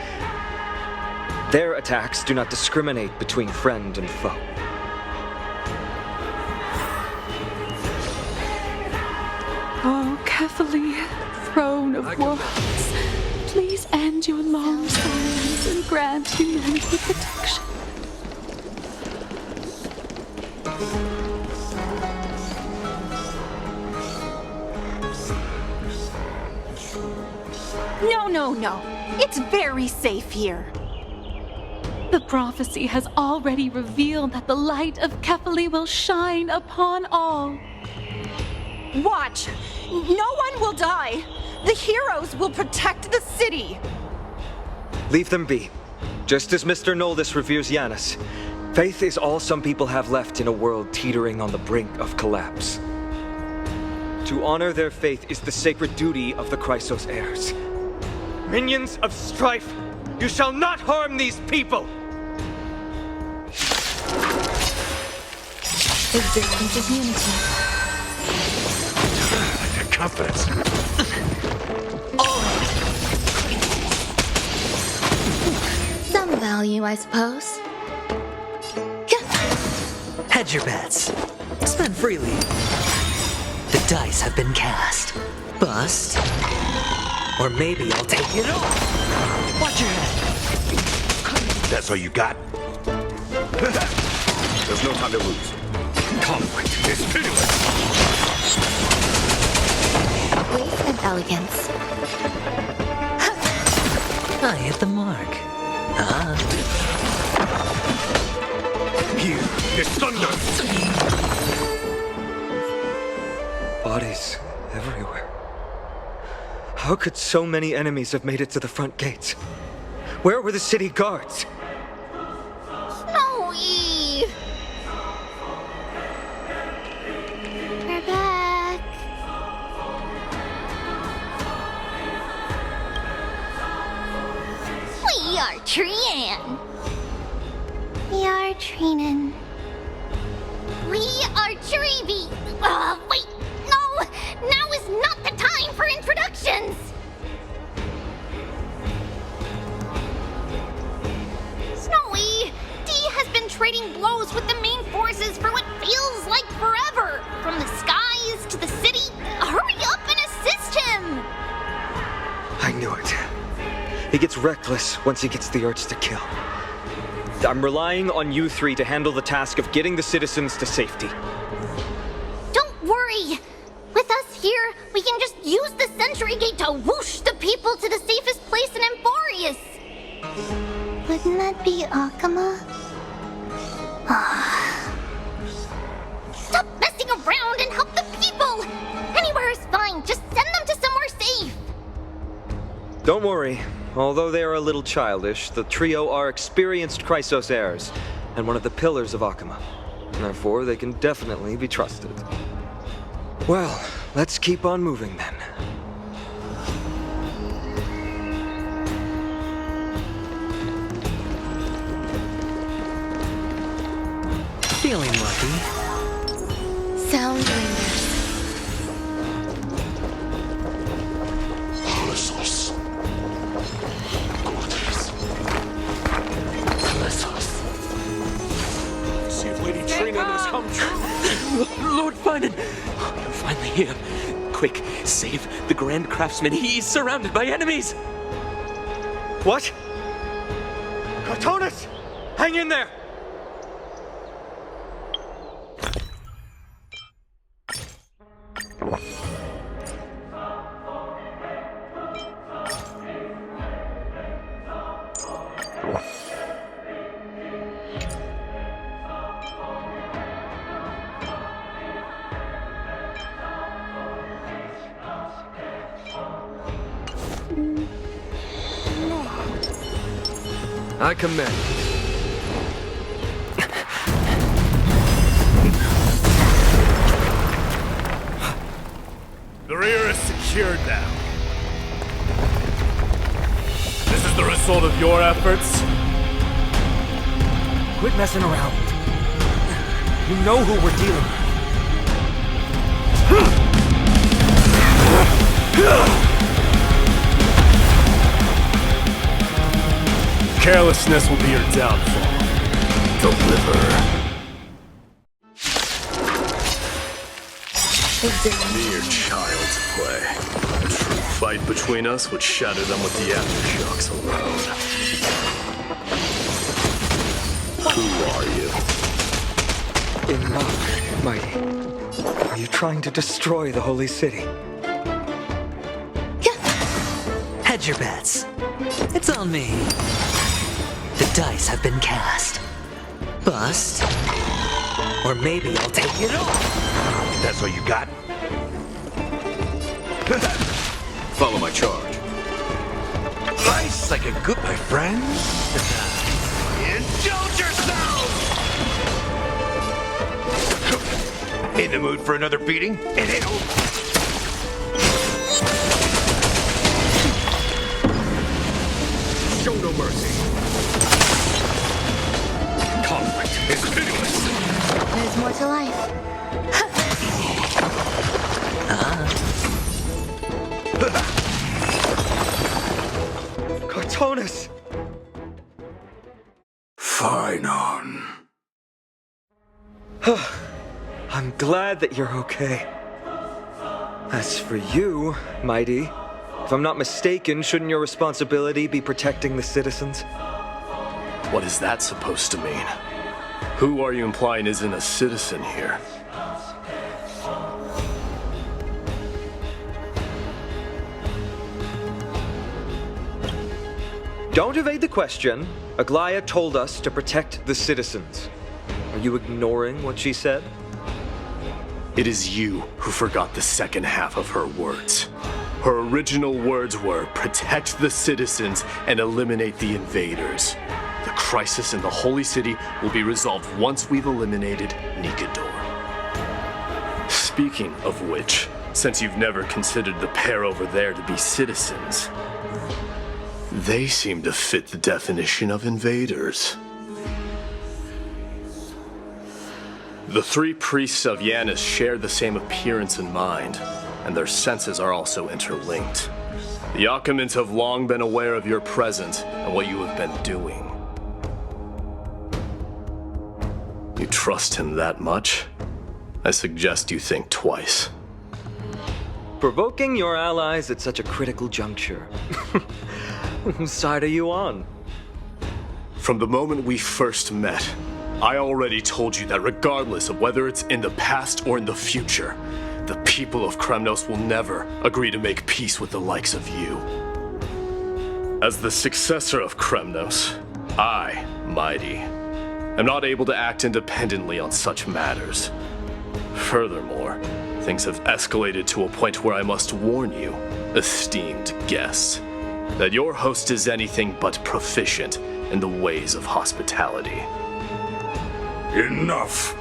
their attacks do not discriminate between friend and foe. Kefali, throne of worlds, please end your long silence and grant humanity protection. No. It's very safe here. The prophecy has already revealed that the light of Kefali will shine upon all. Watch! No one will die! The heroes will protect the city! Leave them be. Just as Mr. Noldus reveres Yanis, faith is all some people have left in a world teetering on the brink of collapse. To honor their faith is the sacred duty of the Chrysos heirs. Minions of strife, you shall not harm these people! Existence is unity. Your confidence. Some value, I suppose. Hedge your bets. Spend freely. The dice have been cast. Bust. Or maybe I'll take it all. Watch your head. That's all you got? There's no time to lose. Conflict is pitiless. Grace and elegance. I hit the mark. Here is thunder. Bodies everywhere. How could so many enemies have made it to the front gates? Where were the city guards? Snowy! We're back. We are Trian. We are Trinan. We are Treevy. Wait, no! Now is not the time for introductions! Snowy, D has been trading blows with the main forces for what feels like forever. From the skies to the city. Hurry up and assist him! I knew it. He gets reckless once he gets the urge to kill. I'm relying on you three to handle the task of getting the citizens to safety. Don't worry! With us here, we can just use the Sentry Gate to whoosh the people to the safest place in Amphoreous! Wouldn't that be Akama? Stop messing around and help the people! Anywhere is fine, just send them to somewhere safe! Don't worry. Although they are a little childish, the trio are experienced Chrysos heirs, and one of the pillars of Akama. Therefore, they can definitely be trusted. Well, let's keep on moving then. Feeling lucky. Sound ringers. See if Lady Trina has come true. Lord Finan, you're finally here. Quick, save the Grand Craftsman. He's surrounded by enemies. What? Cartonus! Hang in there! I commend. The rear is secured now. This is the result of your efforts? Quit messing around. You know who we're dealing with. Carelessness will be your downfall. Deliver. Mere child's play. A true fight between us would shatter them with the aftershocks alone. Who are you? Enough, Mighty. Are you trying to destroy the Holy City? Hedge your bets. It's on me. The dice have been cast. Bust. Or maybe I'll take it all. That's all you got? Follow my charge. Nice like a good, my friend. Indulge yourself! In the mood for another beating? And it'll... Show no mercy. Conflict is pitiless. There's more to life. Cartonus! Fine on. I'm glad that you're okay. As for you, Mighty, if I'm not mistaken, shouldn't your responsibility be protecting the citizens? What is that supposed to mean? Who are you implying isn't a citizen here? Don't evade the question. Aglaia told us to protect the citizens. Are you ignoring what she said? It is you who forgot the second half of her words. Her original words were, protect the citizens and eliminate the invaders. The crisis in the Holy City will be resolved once we've eliminated Nikador. Speaking of which, since you've never considered the pair over there to be citizens, they seem to fit the definition of invaders. The three priests of Yanis share the same appearance and mind, and their senses are also interlinked. The Achaemins have long been aware of your presence and what you have been doing. You trust him that much? I suggest you think twice. Provoking your allies at such a critical juncture. Whose side are you on? From the moment we first met, I already told you that regardless of whether it's in the past or in the future, the people of Kremnos will never agree to make peace with the likes of you. As the successor of Kremnos, I, Mighty, am not able to act independently on such matters. Furthermore, things have escalated to a point where I must warn you, esteemed guests, that your host is anything but proficient in the ways of hospitality. Enough.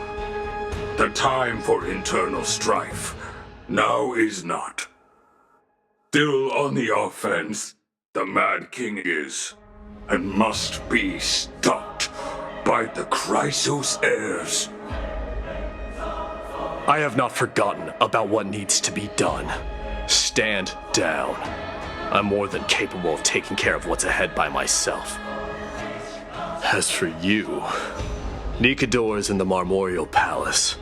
The time for internal strife now is not. Still on the offense, the Mad King is, and must be stopped by the Chrysos heirs. I have not forgotten about what needs to be done. Stand down. I'm more than capable of taking care of what's ahead by myself. As for you, Nikador is in the Marmorial Palace.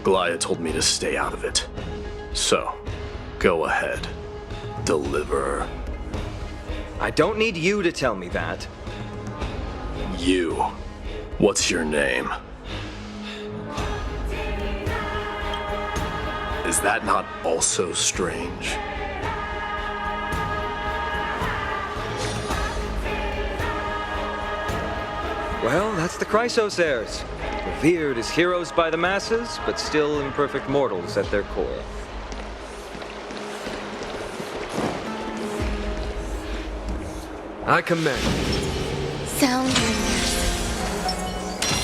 Aglaia told me to stay out of it. So, go ahead. Deliver. I don't need you to tell me that. You. What's your name? Is that not also strange? Well, that's the Chrysos heirs. Revered as heroes by the masses, but still imperfect mortals at their core. I commend. Sound ringers.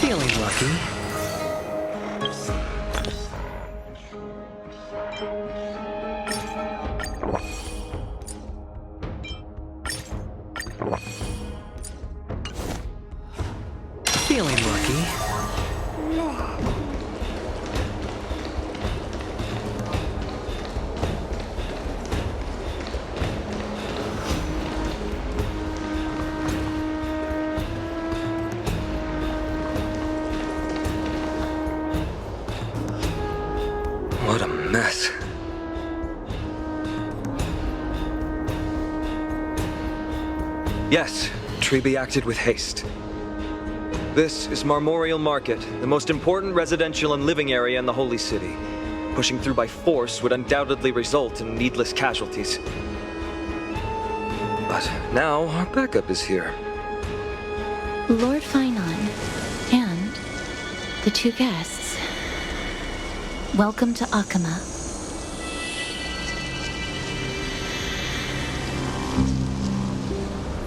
Feeling lucky. Feeling lucky. What a mess. Yes, Treby acted with haste. This is Marmorial Market, the most important residential and living area in the Holy City. Pushing through by force would undoubtedly result in needless casualties. But now our backup is here. Lord Finon and the two guests. Welcome to Akama.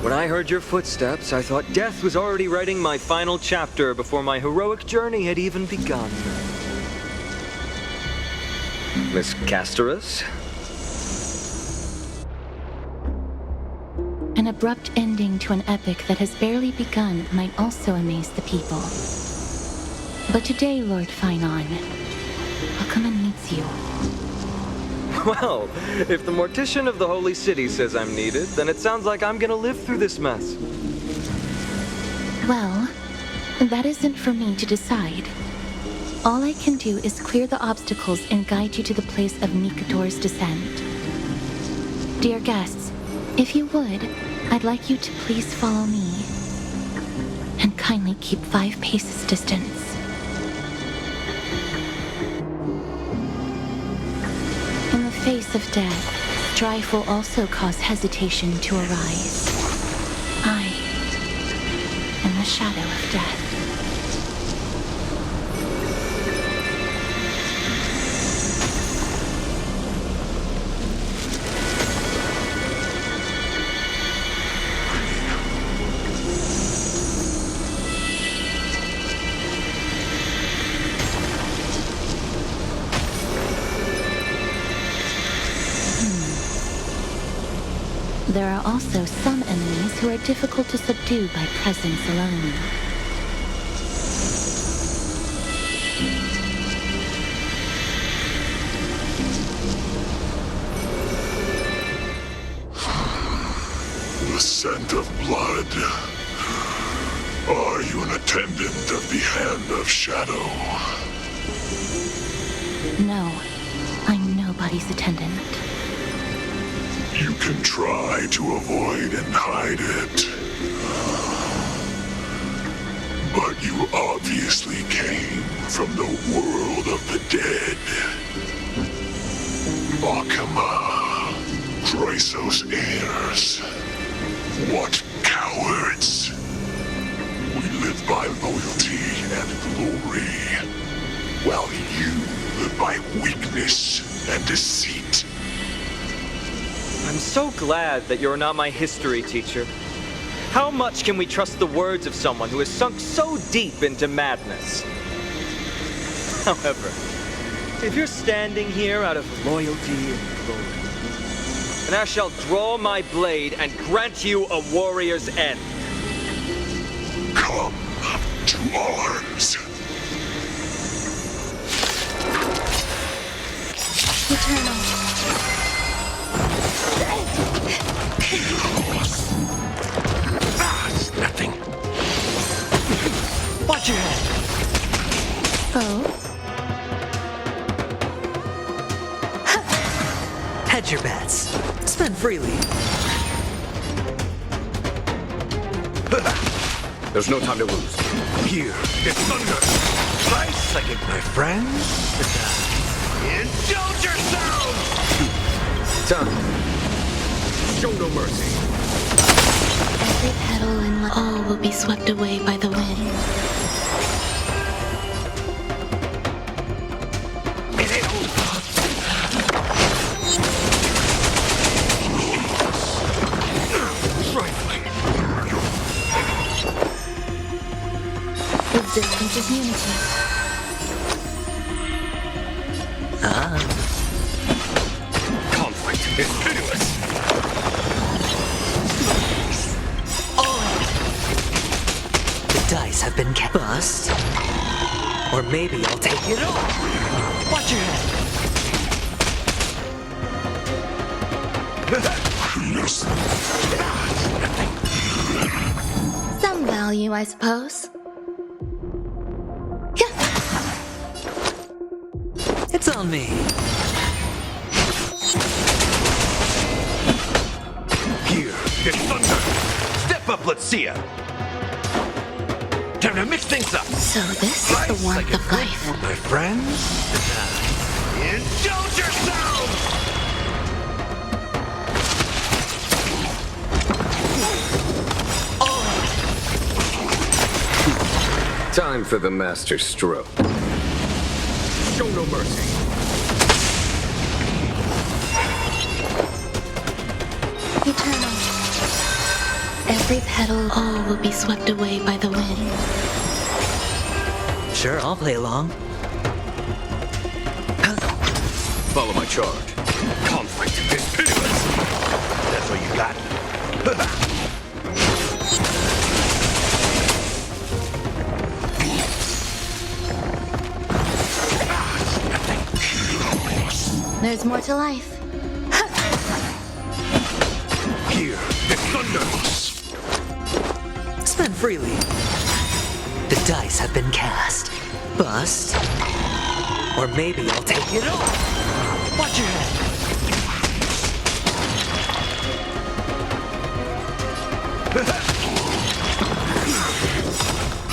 When I heard your footsteps, I thought death was already writing my final chapter before my heroic journey had even begun. Miss Casterus? An abrupt ending to an epic that has barely begun might also amaze the people. But today, Lord Finon, Akama needs you. Well, if the Mortician of the Holy City says I'm needed, then it sounds like I'm gonna live through this mess. Well, that isn't for me to decide. All I can do is clear the obstacles and guide you to the place of Nikador's descent. Dear guests, if you would, I'd like you to please follow me. And kindly keep 5 paces distance. In the face of death, strife will also cause hesitation to arise. I am the shadow of death. There are also some enemies who are difficult to subdue by presence alone. The scent of blood. Are you an attendant of the Hand of Shadow? No, I'm nobody's attendant. You can try to avoid and hide it. But you obviously came from the world of the dead. Akama, Chrysos heirs. What cowards! We live by loyalty and glory, while you live by weakness and deceit. I'm so glad that you're not my history teacher. How much can we trust the words of someone who has sunk so deep into madness? However, if you're standing here out of loyalty and glory, then I shall draw my blade and grant you a warrior's end. Come to arms. Eternal. Nothing. Watch your head. Oh? Hedge your bets. Spend freely. There's no time to lose. Here, it's thunder. 5 seconds, my friends. Indulge yourselves! Time. Show no mercy. Every petal and all will be swept away by the wind. Existence is unity. Conflict is pitiless. The dice have been bust. Or maybe I'll take it all. Watch your head. Some value, I suppose. It's on me. Here, get thunder! Step up, let's see ya! Time to mix things up! So this is the warmth of life. My friends? Indulge yourselves! Time for the master stroke. Show no mercy. Eternal. Every petal, all will be swept away by the wind. Sure, I'll play along. Follow my charge. Conflict is pitiless! That's what you got? There's more to life. Here, get thunder! Spend freely. The dice have been cast. Bust. Or maybe I'll take it all. Watch your head.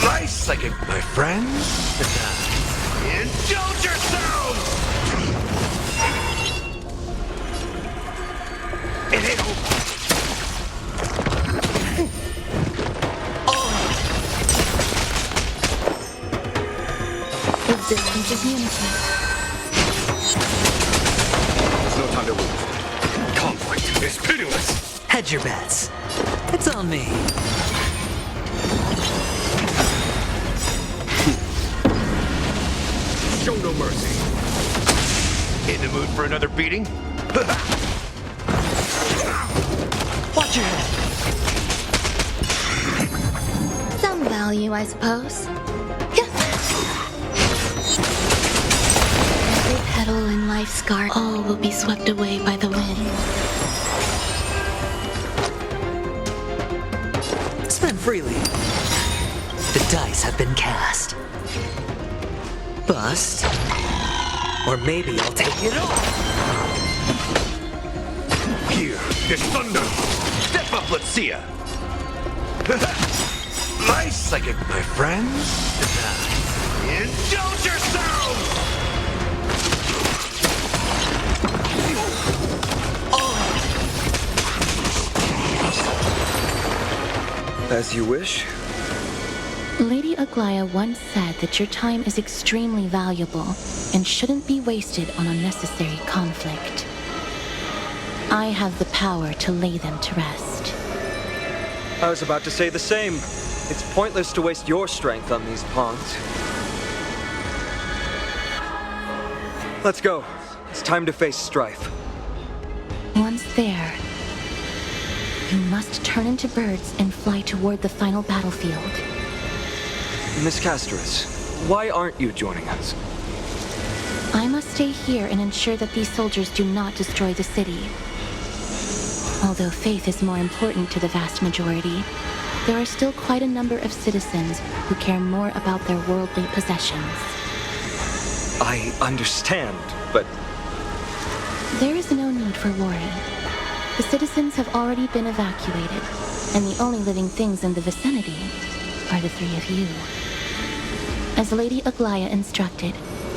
Nice like it, my friends. Indulge yourselves! It ain't over. Existence is unity. There's no time to lose. Conflict is pitiless. Hedge your bets. It's on me. Show no mercy. In the mood for another beating? Watch your head. Some value, I suppose. Every petal in life's garden, all will be swept away by the wind. Spend freely. The dice have been cast. Bust. Or maybe I'll take it all. Here, get thunder! Step up, let's see ya! Nice like it, my friends. Indulge yourselves! As you wish. Lady Aglaya once said that your time is extremely valuable and shouldn't be wasted on unnecessary conflict. I have the power to lay them to rest. I was about to say the same. It's pointless to waste your strength on these pawns. Let's go. It's time to face strife. Once there, you must turn into birds and fly toward the final battlefield. Miss Casterus, why aren't you joining us? I must stay here and ensure that these soldiers do not destroy the city. Although faith is more important to the vast majority, there are still quite a number of citizens who care more about their worldly possessions. I understand, but... There is no need for worry. The citizens have already been evacuated, and the only living things in the vicinity are the three of you. As Lady Aglaya instructed,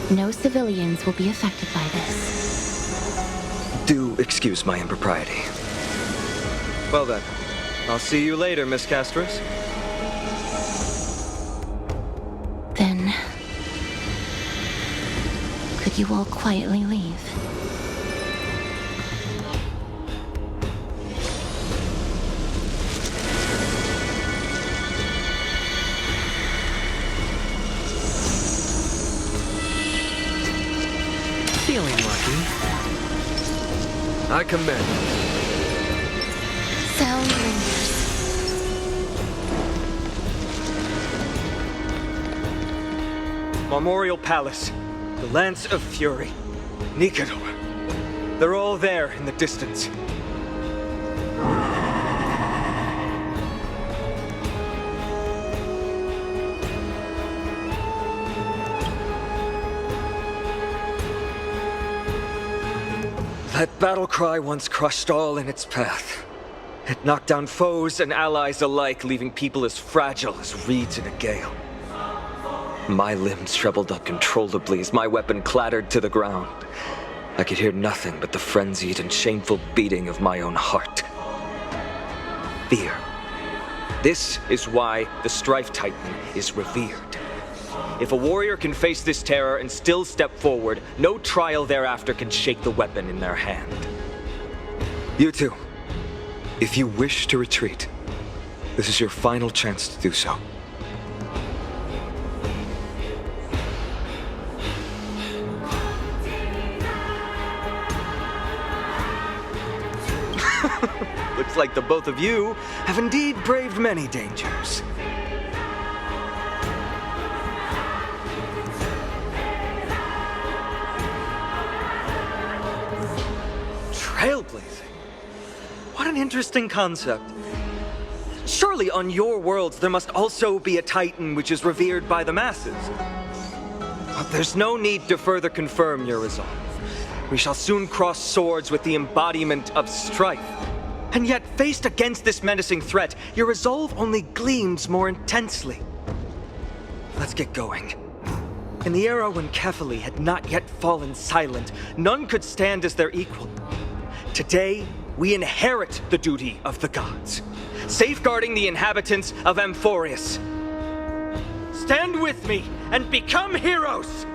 no civilians will be affected by this. Do excuse my impropriety. Well then, I'll see you later, Miss Casterus. Then, could you all quietly leave? Feeling lucky. I commend. Sound lingers. Memorial Palace, the Lance of Fury, Nikador. They're all there in the distance. That battle cry once crushed all in its path. It knocked down foes and allies alike, leaving people as fragile as reeds in a gale. My limbs trembled uncontrollably as my weapon clattered to the ground. I could hear nothing but the frenzied and shameful beating of my own heart. Fear. This is why the Strife Titan is revered. If a warrior can face this terror and still step forward, no trial thereafter can shake the weapon in their hand. You two, if you wish to retreat, this is your final chance to do so. Looks like the both of you have indeed braved many dangers. Trailblazing? What an interesting concept. Surely on your worlds there must also be a Titan which is revered by the masses. But there's no need to further confirm your resolve. We shall soon cross swords with the embodiment of strife. And yet, faced against this menacing threat, your resolve only gleams more intensely. Let's get going. In the era when Kefali had not yet fallen silent, none could stand as their equal. Today, we inherit the duty of the gods, safeguarding the inhabitants of Amphoreous. Stand with me and become heroes!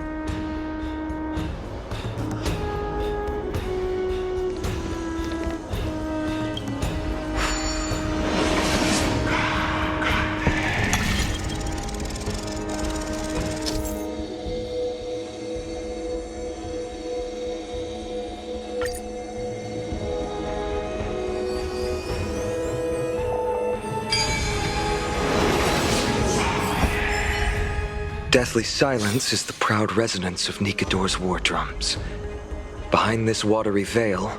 Deathly silence is the proud resonance of Nikador's war drums. Behind this watery veil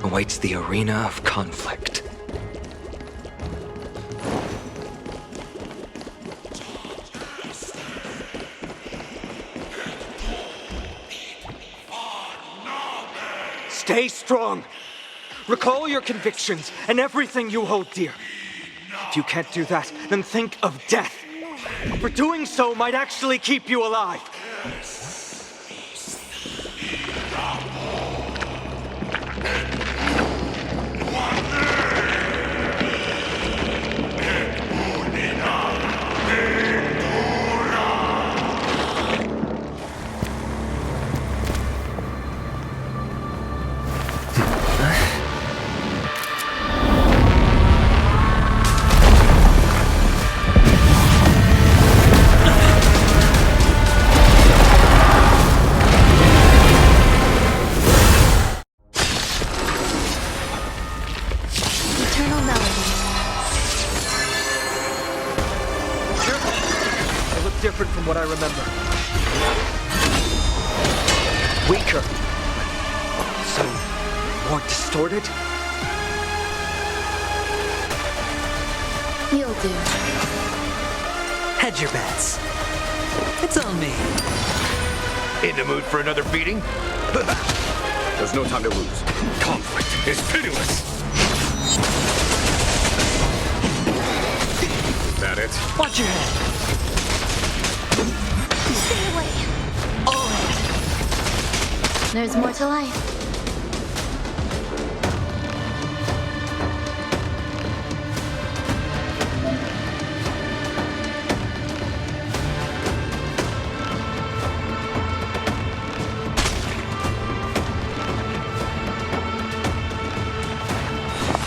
awaits the arena of conflict. Stay strong! Recall your convictions and everything you hold dear. If you can't do that, then think of death. For doing so might actually keep you alive. Different from what I remember. Weaker. So, more distorted? You'll do. Hedge your bets. It's on me. In the mood for another beating? There's no time to lose. Conflict is pitiless. Is that it? Watch your head. Stay away. All in. There's more to life.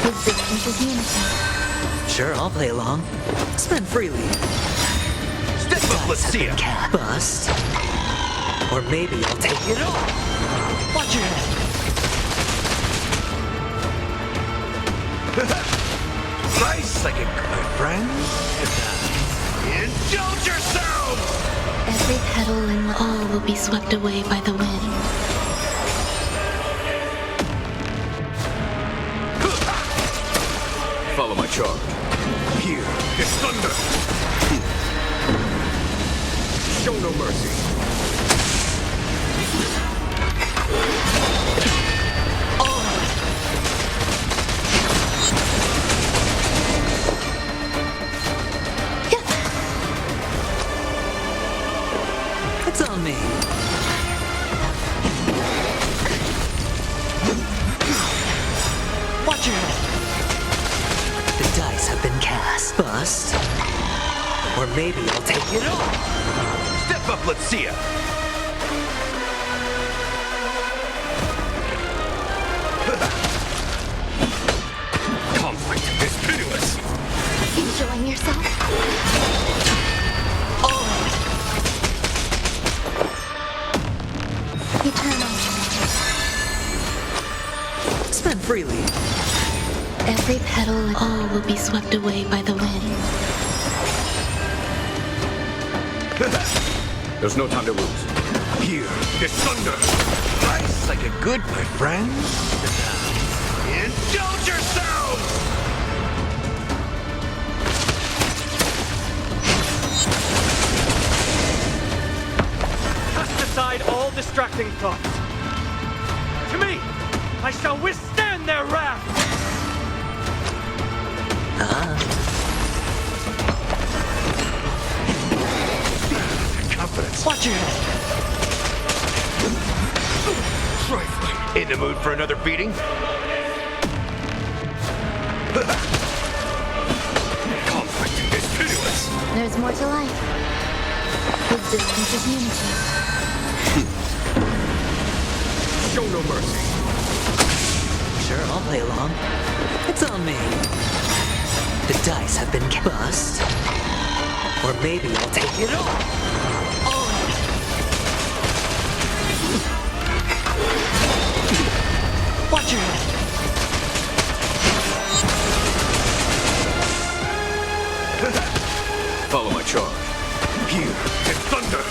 Resistance is unity. Sure, I'll play along. Spend freely. Step up, let's see it. Bust. Or maybe I'll take it all. Watch your head. Nice again, my friend. Indulge yourselves! Every petal and all will be swept away by the wind. Follow my charge. Here is thunder. Show no mercy. Bust. Or maybe I'll take it all. Step up, let's see ya! Conflict is pitiless! Enjoying yourself? Eternal. Spend freely. Every petal, all will be swept away by the wind. There's no time to lose. Here is thunder! Nice like a good, my friends. Indulge yourselves! Cast aside all distracting thoughts. To me, I shall withstand their wrath! Confidence. Watch your head. Trifling. In the mood for another beating? Conflict is pitiless. There's more to life. Existence is unity. Show no mercy. Sure, I'll play along. It's on me. The dice have been bust. Or maybe I'll take it all. Watch your head. Follow my charge. Here is thunder.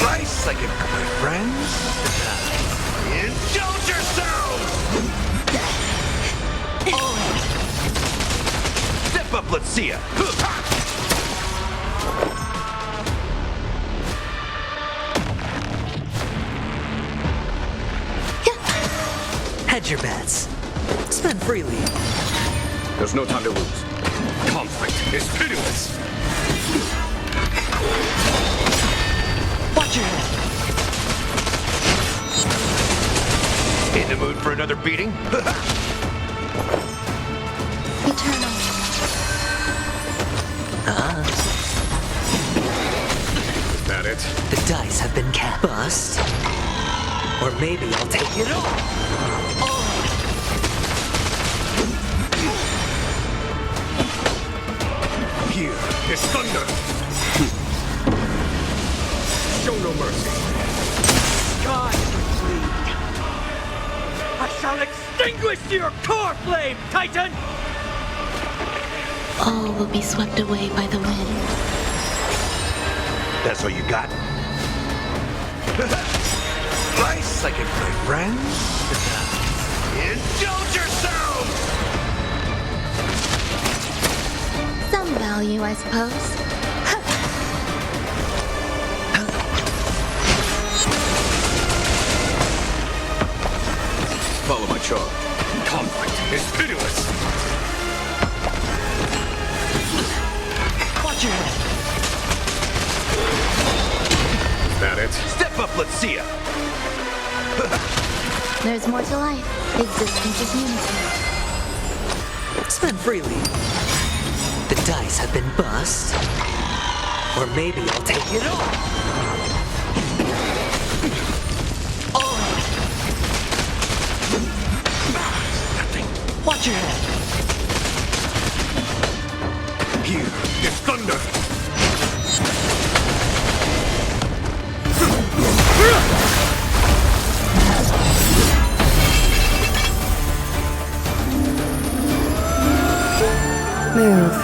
Nice like a my friends. Indulge yourselves! Step up, let's see ya. Hedge your bets. Spend freely. There's no time to lose. Conflict is pitiless. Watch your head. In the mood for another beating? Eternal. Is that it? The dice have been cast. Bust. Or maybe I'll take it all. Here is thunder. Show no mercy. God bleed. I shall extinguish your core flame, Titan! All will be swept away by the wind. That's all you got? Nice like it, my friends. Indulge yourselves! Some value, I suppose. Follow my charge. Conflict is pitiless. Watch your head. Is that it? Step up, let's see ya. There's more to life. Existence is unity. Spend freely. The dice have been bust. Or maybe I'll take it all. Watch your head. Here is thunder. Move.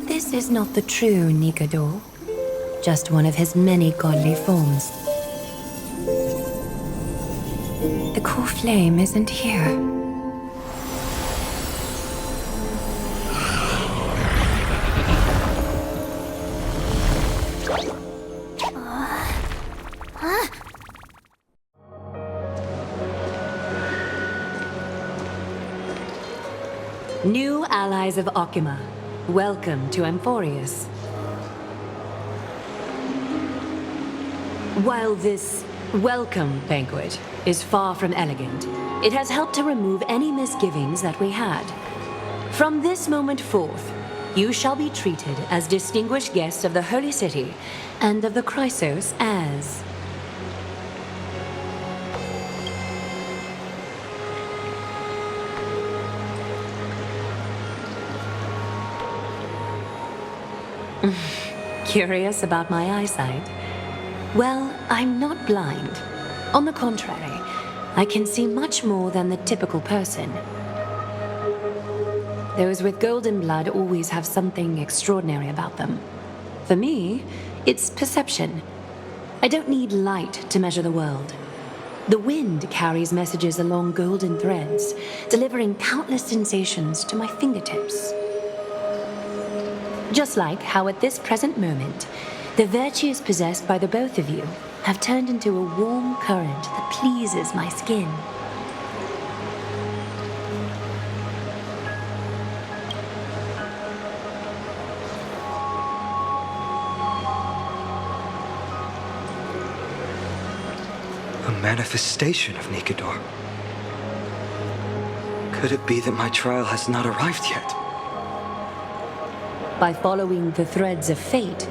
This is not the true Nikador, just one of his many godly forms. The core flame isn't here. New allies of Okima, welcome to Amphoreous. While this welcome banquet is far from elegant, it has helped to remove any misgivings that we had. From this moment forth, you shall be treated as distinguished guests of the Holy City and of the Chrysos as... Curious about my eyesight? Well, I'm not blind. On the contrary, I can see much more than the typical person. Those with golden blood always have something extraordinary about them. For me, it's perception. I don't need light to measure the world. The wind carries messages along golden threads, delivering countless sensations to my fingertips. Just like how at this present moment, the virtues possessed by the both of you have turned into a warm current that pleases my skin. A manifestation of Nikador. Could it be that my trial has not arrived yet? By following the threads of fate,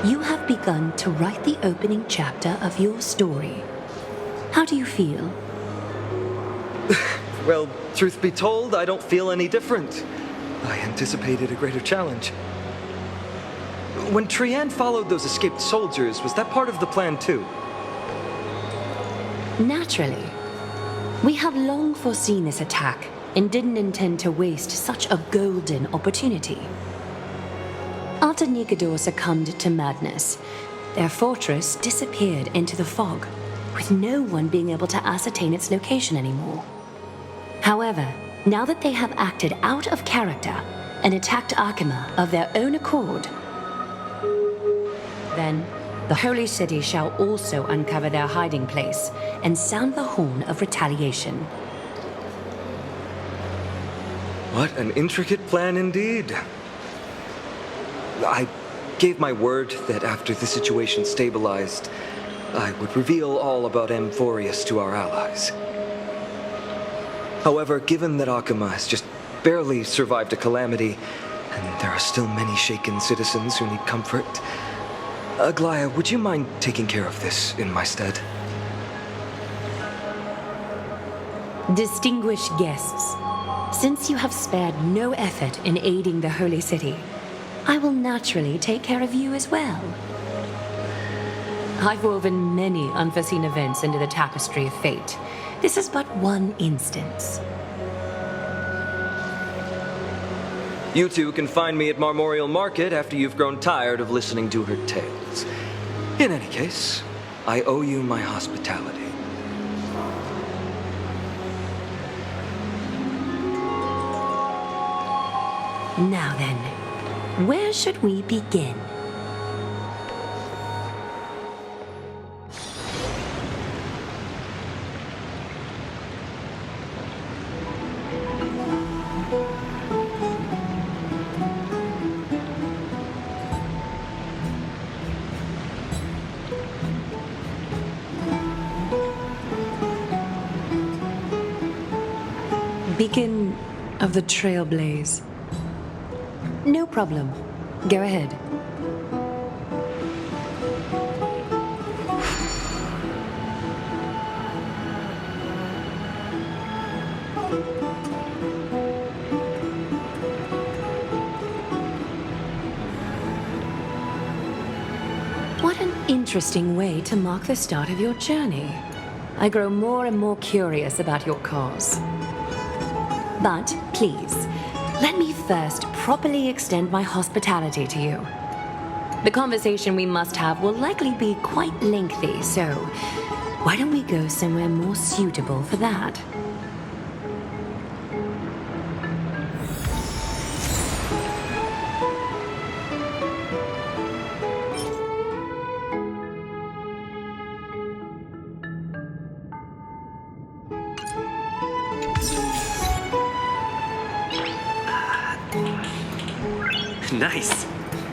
you have begun to write the opening chapter of your story. How do you feel? Well, truth be told, I don't feel any different. I anticipated a greater challenge. When Trianne followed those escaped soldiers, was that part of the plan too? Naturally. We have long foreseen this attack and didn't intend to waste such a golden opportunity. After Nikador succumbed to madness, their fortress disappeared into the fog, with no one being able to ascertain its location anymore. However, now that they have acted out of character and attacked Arkema of their own accord, then the Holy City shall also uncover their hiding place and sound the horn of retaliation. What an intricate plan indeed. I gave my word that after the situation stabilized, I would reveal all about Amphoreous to our allies. However, given that Arkema has just barely survived a calamity, and there are still many shaken citizens who need comfort, Aglaya, would you mind taking care of this in my stead? Distinguished guests, since you have spared no effort in aiding the Holy City, I will naturally take care of you as well. I've woven many unforeseen events into the tapestry of fate. This is but one instance. You two can find me at Marmorial Market after you've grown tired of listening to her tales. In any case, I owe you my hospitality. Now then, where should we begin? Beacon of the Trailblaze. No problem. Go ahead. What an interesting way to mark the start of your journey. I grow more and more curious about your cause. But please, let me first properly extend my hospitality to you. The conversation we must have will likely be quite lengthy, so why don't we go somewhere more suitable for that? Nice.